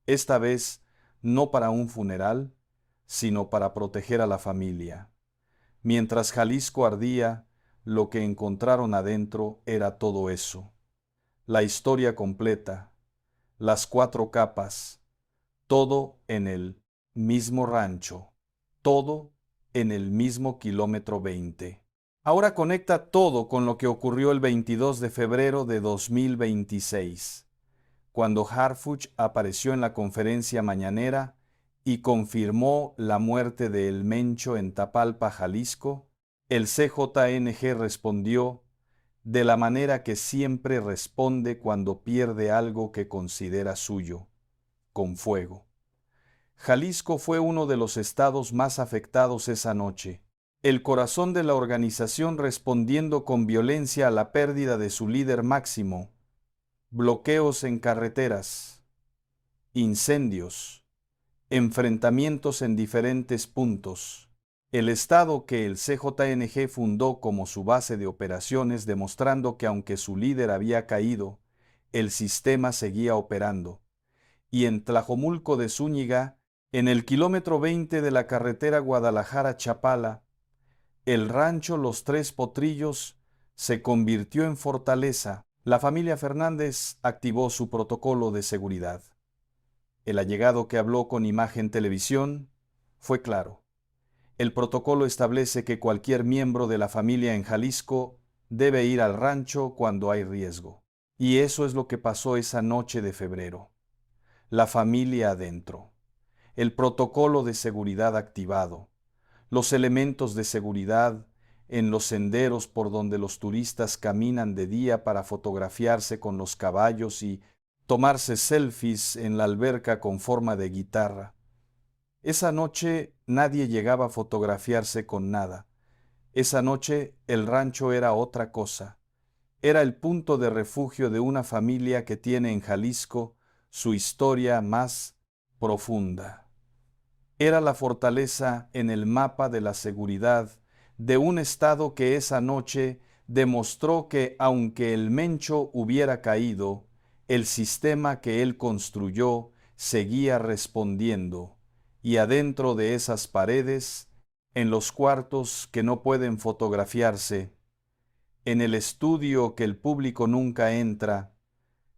esta vez no para un funeral, sino para proteger a la familia. Mientras Jalisco ardía, lo que encontraron adentro era todo eso. La historia completa, las 4 capas, todo en el mismo rancho, todo en el mismo kilómetro 20. Ahora conecta todo con lo que ocurrió el 22 de febrero de 2026, cuando Harfuch apareció en la conferencia mañanera y confirmó la muerte de El Mencho en Tapalpa, Jalisco. El CJNG respondió de la manera que siempre responde cuando pierde algo que considera suyo, con fuego. Jalisco fue uno de los estados más afectados esa noche. El corazón de la organización respondiendo con violencia a la pérdida de su líder máximo, bloqueos en carreteras, incendios, enfrentamientos en diferentes puntos. El estado que el CJNG fundó como su base de operaciones, demostrando que aunque su líder había caído, el sistema seguía operando. Y en Tlajomulco de Zúñiga, en el kilómetro 20 de la carretera Guadalajara-Chapala, el rancho Los Tres Potrillos se convirtió en fortaleza. La familia Fernández activó su protocolo de seguridad. El allegado que habló con Imagen Televisión fue claro. El protocolo establece que cualquier miembro de la familia en Jalisco debe ir al rancho cuando hay riesgo. Y eso es lo que pasó esa noche de febrero. La familia adentro. El protocolo de seguridad activado. Los elementos de seguridad en los senderos por donde los turistas caminan de día para fotografiarse con los caballos y tomarse selfies en la alberca con forma de guitarra. Esa noche nadie llegaba a fotografiarse con nada. Esa noche el rancho era otra cosa. Era el punto de refugio de una familia que tiene en Jalisco su historia más profunda. Era la fortaleza en el mapa de la seguridad de un estado que esa noche demostró que aunque el Mencho hubiera caído, el sistema que él construyó seguía respondiendo, y adentro de esas paredes, en los cuartos que no pueden fotografiarse, en el estudio que el público nunca entra,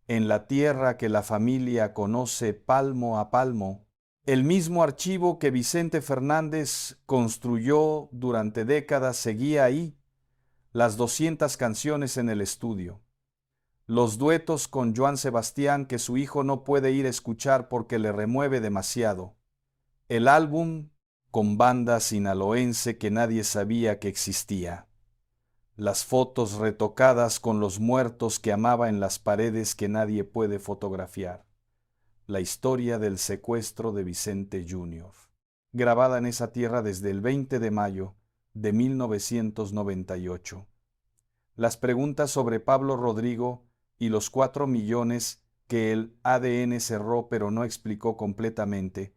en la tierra que la familia conoce palmo a palmo, el mismo archivo que Vicente Fernández construyó durante décadas seguía ahí, las 200 canciones en el estudio, los duetos con Joan Sebastián que su hijo no puede ir a escuchar porque le remueve demasiado, el álbum con banda sinaloense que nadie sabía que existía, las fotos retocadas con los muertos que amaba en las paredes que nadie puede fotografiar. La historia del secuestro de Vicente Jr., grabada en esa tierra desde el 20 de mayo de 1998. Las preguntas sobre Pablo Rodrigo y los 4 millones que el ADN cerró pero no explicó completamente,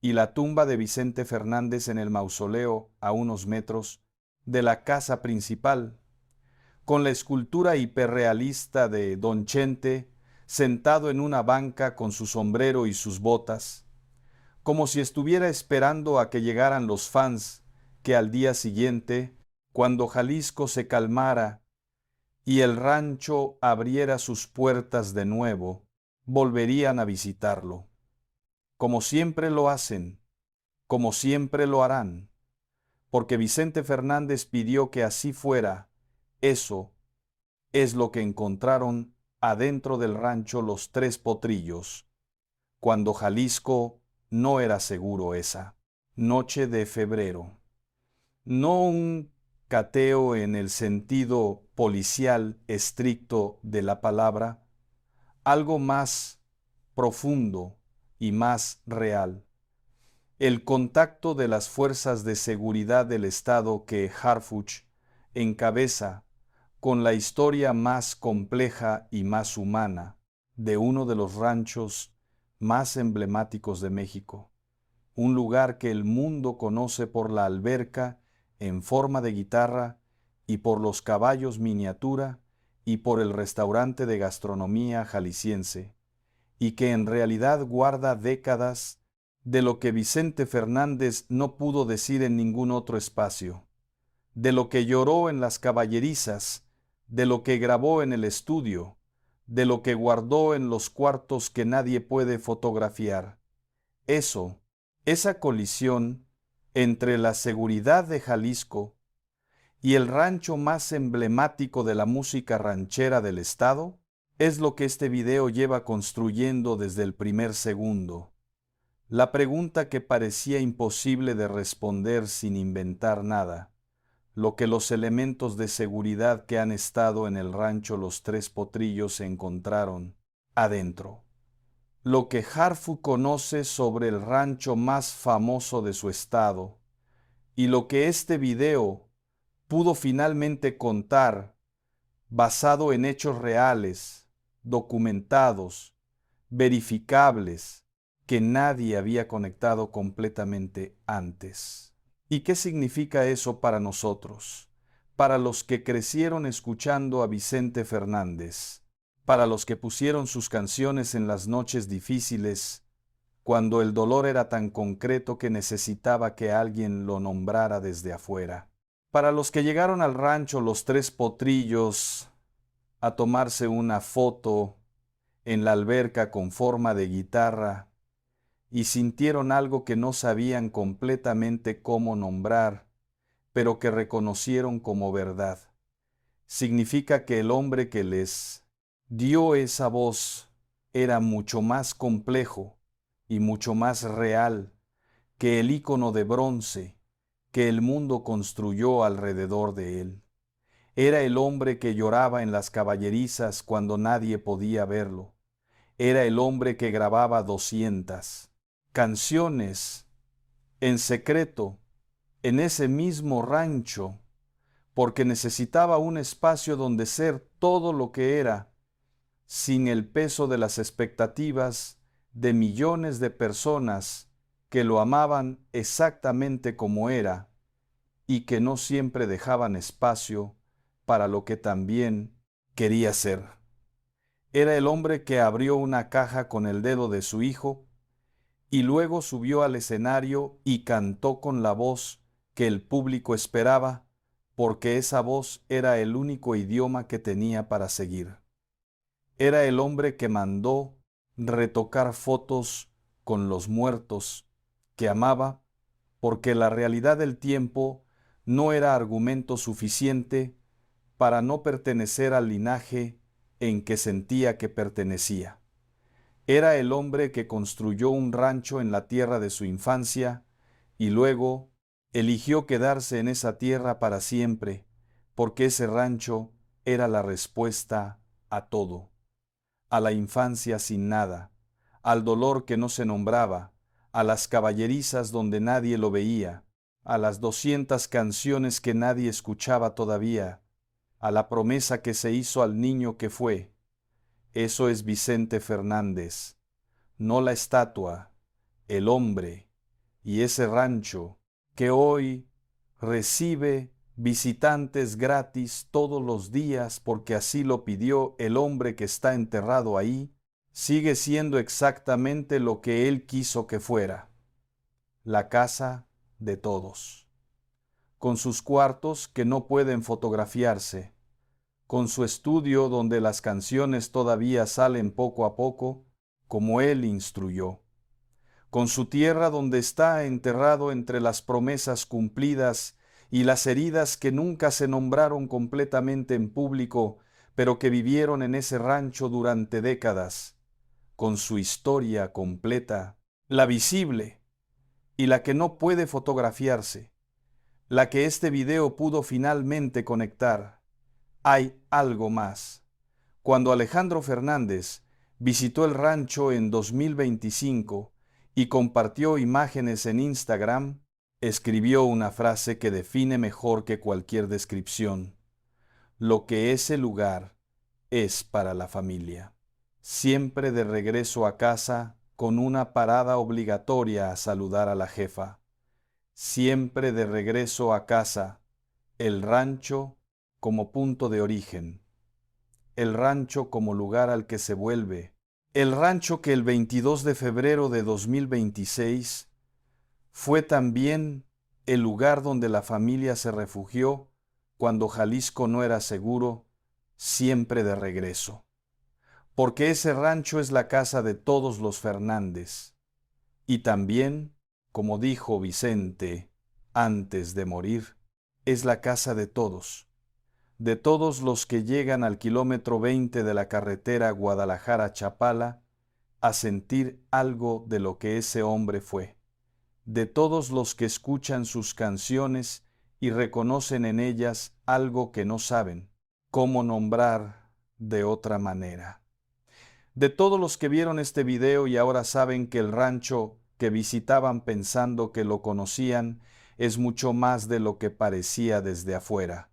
y la tumba de Vicente Fernández en el mausoleo a unos metros de la casa principal, con la escultura hiperrealista de Don Chente sentado en una banca con su sombrero y sus botas, como si estuviera esperando a que llegaran los fans que al día siguiente, cuando Jalisco se calmara y el rancho abriera sus puertas de nuevo, volverían a visitarlo. Como siempre lo hacen, como siempre lo harán, porque Vicente Fernández pidió que así fuera. Eso es lo que encontraron adentro del rancho Los Tres Potrillos, cuando Jalisco no era seguro esa noche de febrero. No un cateo en el sentido policial estricto de la palabra, algo más profundo y más real. El contacto de las fuerzas de seguridad del Estado que Harfuch encabeza con la historia más compleja y más humana de uno de los ranchos más emblemáticos de México, un lugar que el mundo conoce por la alberca en forma de guitarra y por los caballos miniatura y por el restaurante de gastronomía jalisciense, y que en realidad guarda décadas de lo que Vicente Fernández no pudo decir en ningún otro espacio, de lo que lloró en las caballerizas, de lo que grabó en el estudio, de lo que guardó en los cuartos que nadie puede fotografiar. Esa colisión entre la seguridad de Jalisco y el rancho más emblemático de la música ranchera del estado, es lo que este video lleva construyendo desde el primer segundo. La pregunta que parecía imposible de responder sin inventar nada, lo que los elementos de seguridad que han estado en el rancho Los Tres Potrillos encontraron adentro. Lo que Harfu conoce sobre el rancho más famoso de su estado y lo que este video pudo finalmente contar, basado en hechos reales, documentados, verificables, que nadie había conectado completamente antes. ¿Y qué significa eso para nosotros? Para los que crecieron escuchando a Vicente Fernández, para los que pusieron sus canciones en las noches difíciles, cuando el dolor era tan concreto que necesitaba que alguien lo nombrara desde afuera. Para los que llegaron al rancho Los Tres Potrillos a tomarse una foto en la alberca con forma de guitarra y sintieron algo que no sabían completamente cómo nombrar, pero que reconocieron como verdad. Significa que el hombre que les dio esa voz era mucho más complejo y mucho más real que el ícono de bronce que el mundo construyó alrededor de él. Era el hombre que lloraba en las caballerizas cuando nadie podía verlo. Era el hombre que grababa 200 canciones en secreto en ese mismo rancho, porque necesitaba un espacio donde ser todo lo que era, sin el peso de las expectativas de millones de personas que lo amaban exactamente como era y que no siempre dejaban espacio para lo que también quería ser. Era el hombre que abrió una caja con el dedo de su hijo y luego subió al escenario y cantó con la voz que el público esperaba, porque esa voz era el único idioma que tenía para seguir. Era el hombre que mandó retocar fotos con los muertos que amaba, porque la realidad del tiempo no era argumento suficiente para no pertenecer al linaje en que sentía que pertenecía. Era el hombre que construyó un rancho en la tierra de su infancia y luego eligió quedarse en esa tierra para siempre, porque ese rancho era la respuesta a todo, a la infancia sin nada, al dolor que no se nombraba, a las caballerizas donde nadie lo veía, a las 200 canciones que nadie escuchaba todavía, a la promesa que se hizo al niño que fue. Eso es Vicente Fernández, no la estatua, el hombre y ese rancho que hoy recibe visitantes gratis todos los días porque así lo pidió el hombre que está enterrado ahí, sigue siendo exactamente lo que él quiso que fuera, la casa de todos, con sus cuartos que no pueden fotografiarse, con su estudio donde las canciones todavía salen poco a poco, como él instruyó, con su tierra donde está enterrado entre las promesas cumplidas y las heridas que nunca se nombraron completamente en público, pero que vivieron en ese rancho durante décadas, con su historia completa, la visible y la que no puede fotografiarse, la que este video pudo finalmente conectar. Hay algo más. Cuando Alejandro Fernández visitó el rancho en 2025 y compartió imágenes en Instagram, escribió una frase que define mejor que cualquier descripción: lo que ese lugar es para la familia. Siempre de regreso a casa con una parada obligatoria a saludar a la jefa. Siempre de regreso a casa, el rancho como punto de origen. El rancho como lugar al que se vuelve. El rancho que el 22 de febrero de 2026 fue también el lugar donde la familia se refugió cuando Jalisco no era seguro, siempre de regreso. Porque ese rancho es la casa de todos los Fernández. Y también, como dijo Vicente antes de morir, es la casa de todos los que llegan al kilómetro 20 de la carretera Guadalajara-Chapala a sentir algo de lo que ese hombre fue, de todos los que escuchan sus canciones y reconocen en ellas algo que no saben cómo nombrar de otra manera. De todos los que vieron este video y ahora saben que el rancho que visitaban pensando que lo conocían es mucho más de lo que parecía desde afuera.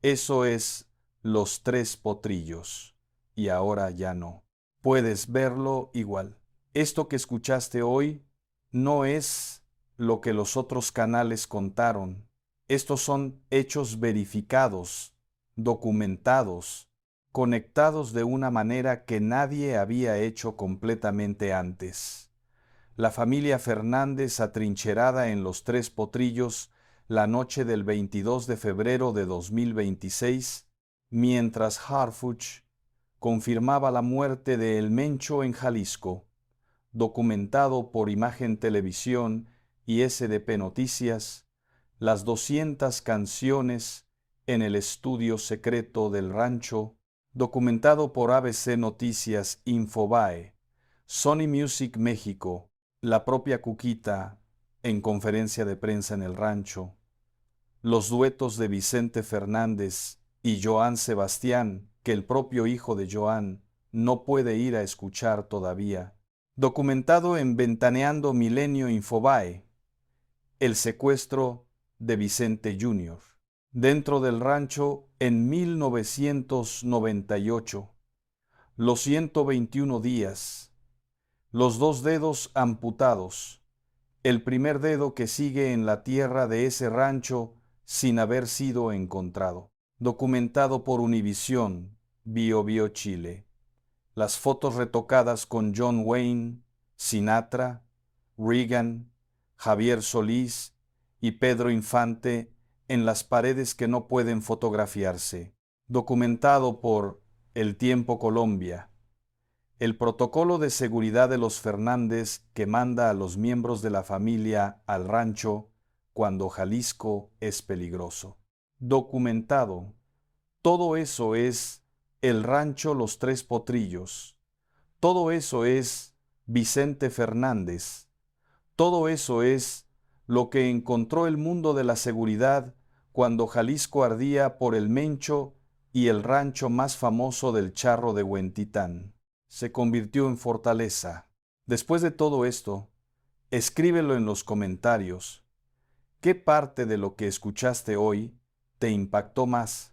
Eso es Los Tres Potrillos, y ahora ya no. Puedes verlo igual. Esto que escuchaste hoy no es lo que los otros canales contaron. Estos son hechos verificados, documentados, conectados de una manera que nadie había hecho completamente antes. La familia Fernández atrincherada en Los Tres Potrillos la noche del 22 de febrero de 2026, mientras Harfuch confirmaba la muerte de El Mencho en Jalisco, documentado por Imagen Televisión y SDP Noticias, las 200 canciones en el estudio secreto del rancho, documentado por ABC Noticias Infobae, Sony Music México, la propia Cuquita en conferencia de prensa en el rancho, los duetos de Vicente Fernández y Joan Sebastián, que el propio hijo de Joan no puede ir a escuchar todavía, documentado en Ventaneando Milenio Infobae, el secuestro de Vicente Jr. dentro del rancho en 1998, los 121 días, los 2 dedos amputados, el primer dedo que sigue en la tierra de ese rancho sin haber sido encontrado. Documentado por Univisión, Bio Bio Chile. Las fotos retocadas con John Wayne, Sinatra, Reagan, Javier Solís y Pedro Infante en las paredes que no pueden fotografiarse. Documentado por El Tiempo Colombia. El protocolo de seguridad de los Fernández que manda a los miembros de la familia al rancho cuando Jalisco es peligroso. Documentado. Todo eso es el rancho Los Tres Potrillos. Todo eso es Vicente Fernández. Todo eso es lo que encontró el mundo de la seguridad cuando Jalisco ardía por El Mencho y el rancho más famoso del Charro de Huentitán. Se convirtió en fortaleza. Después de todo esto, escríbelo en los comentarios. ¿Qué parte de lo que escuchaste hoy te impactó más?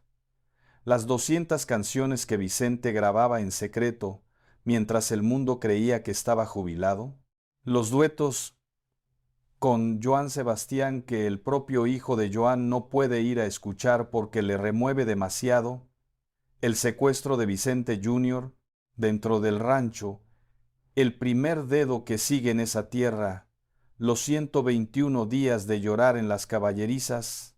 ¿Las 200 canciones que Vicente grababa en secreto mientras el mundo creía que estaba jubilado? ¿Los duetos con Joan Sebastián que el propio hijo de Joan no puede ir a escuchar porque le remueve demasiado? ¿El secuestro de Vicente Jr. dentro del rancho? El primer dedo que sigue en esa tierra, los 121 días de llorar en las caballerizas,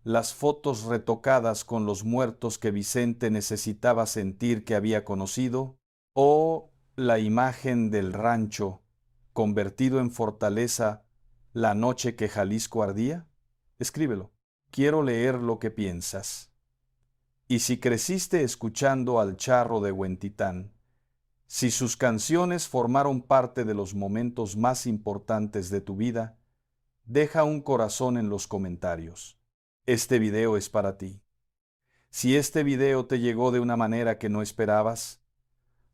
las fotos retocadas con los muertos que Vicente necesitaba sentir que había conocido, o la imagen del rancho convertido en fortaleza la noche que Jalisco ardía? Escríbelo. Quiero leer lo que piensas. Y si creciste escuchando al Charro de Huentitán, si sus canciones formaron parte de los momentos más importantes de tu vida, deja un corazón en los comentarios. Este video es para ti. Si este video te llegó de una manera que no esperabas,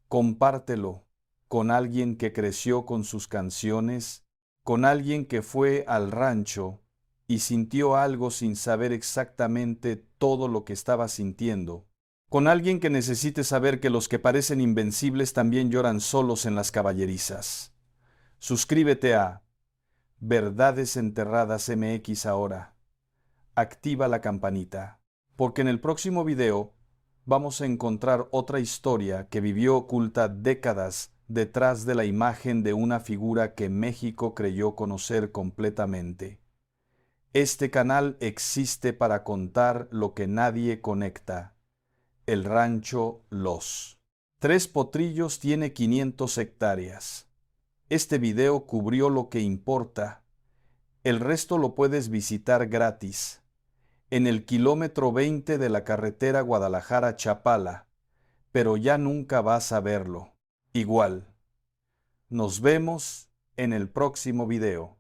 compártelo con alguien que creció con sus canciones, con alguien que fue al rancho y sintió algo sin saber exactamente todo lo que estaba sintiendo, con alguien que necesite saber que los que parecen invencibles también lloran solos en las caballerizas. Suscríbete a Verdades Enterradas MX ahora. Activa la campanita, porque en el próximo video vamos a encontrar otra historia que vivió oculta décadas detrás de la imagen de una figura que México creyó conocer completamente. Este canal existe para contar lo que nadie conecta. El rancho Los Tres Potrillos tiene 500 hectáreas. Este video cubrió lo que importa. El resto lo puedes visitar gratis. En el kilómetro 20 de la carretera Guadalajara-Chapala, pero ya nunca vas a verlo. Igual. Nos vemos en el próximo video.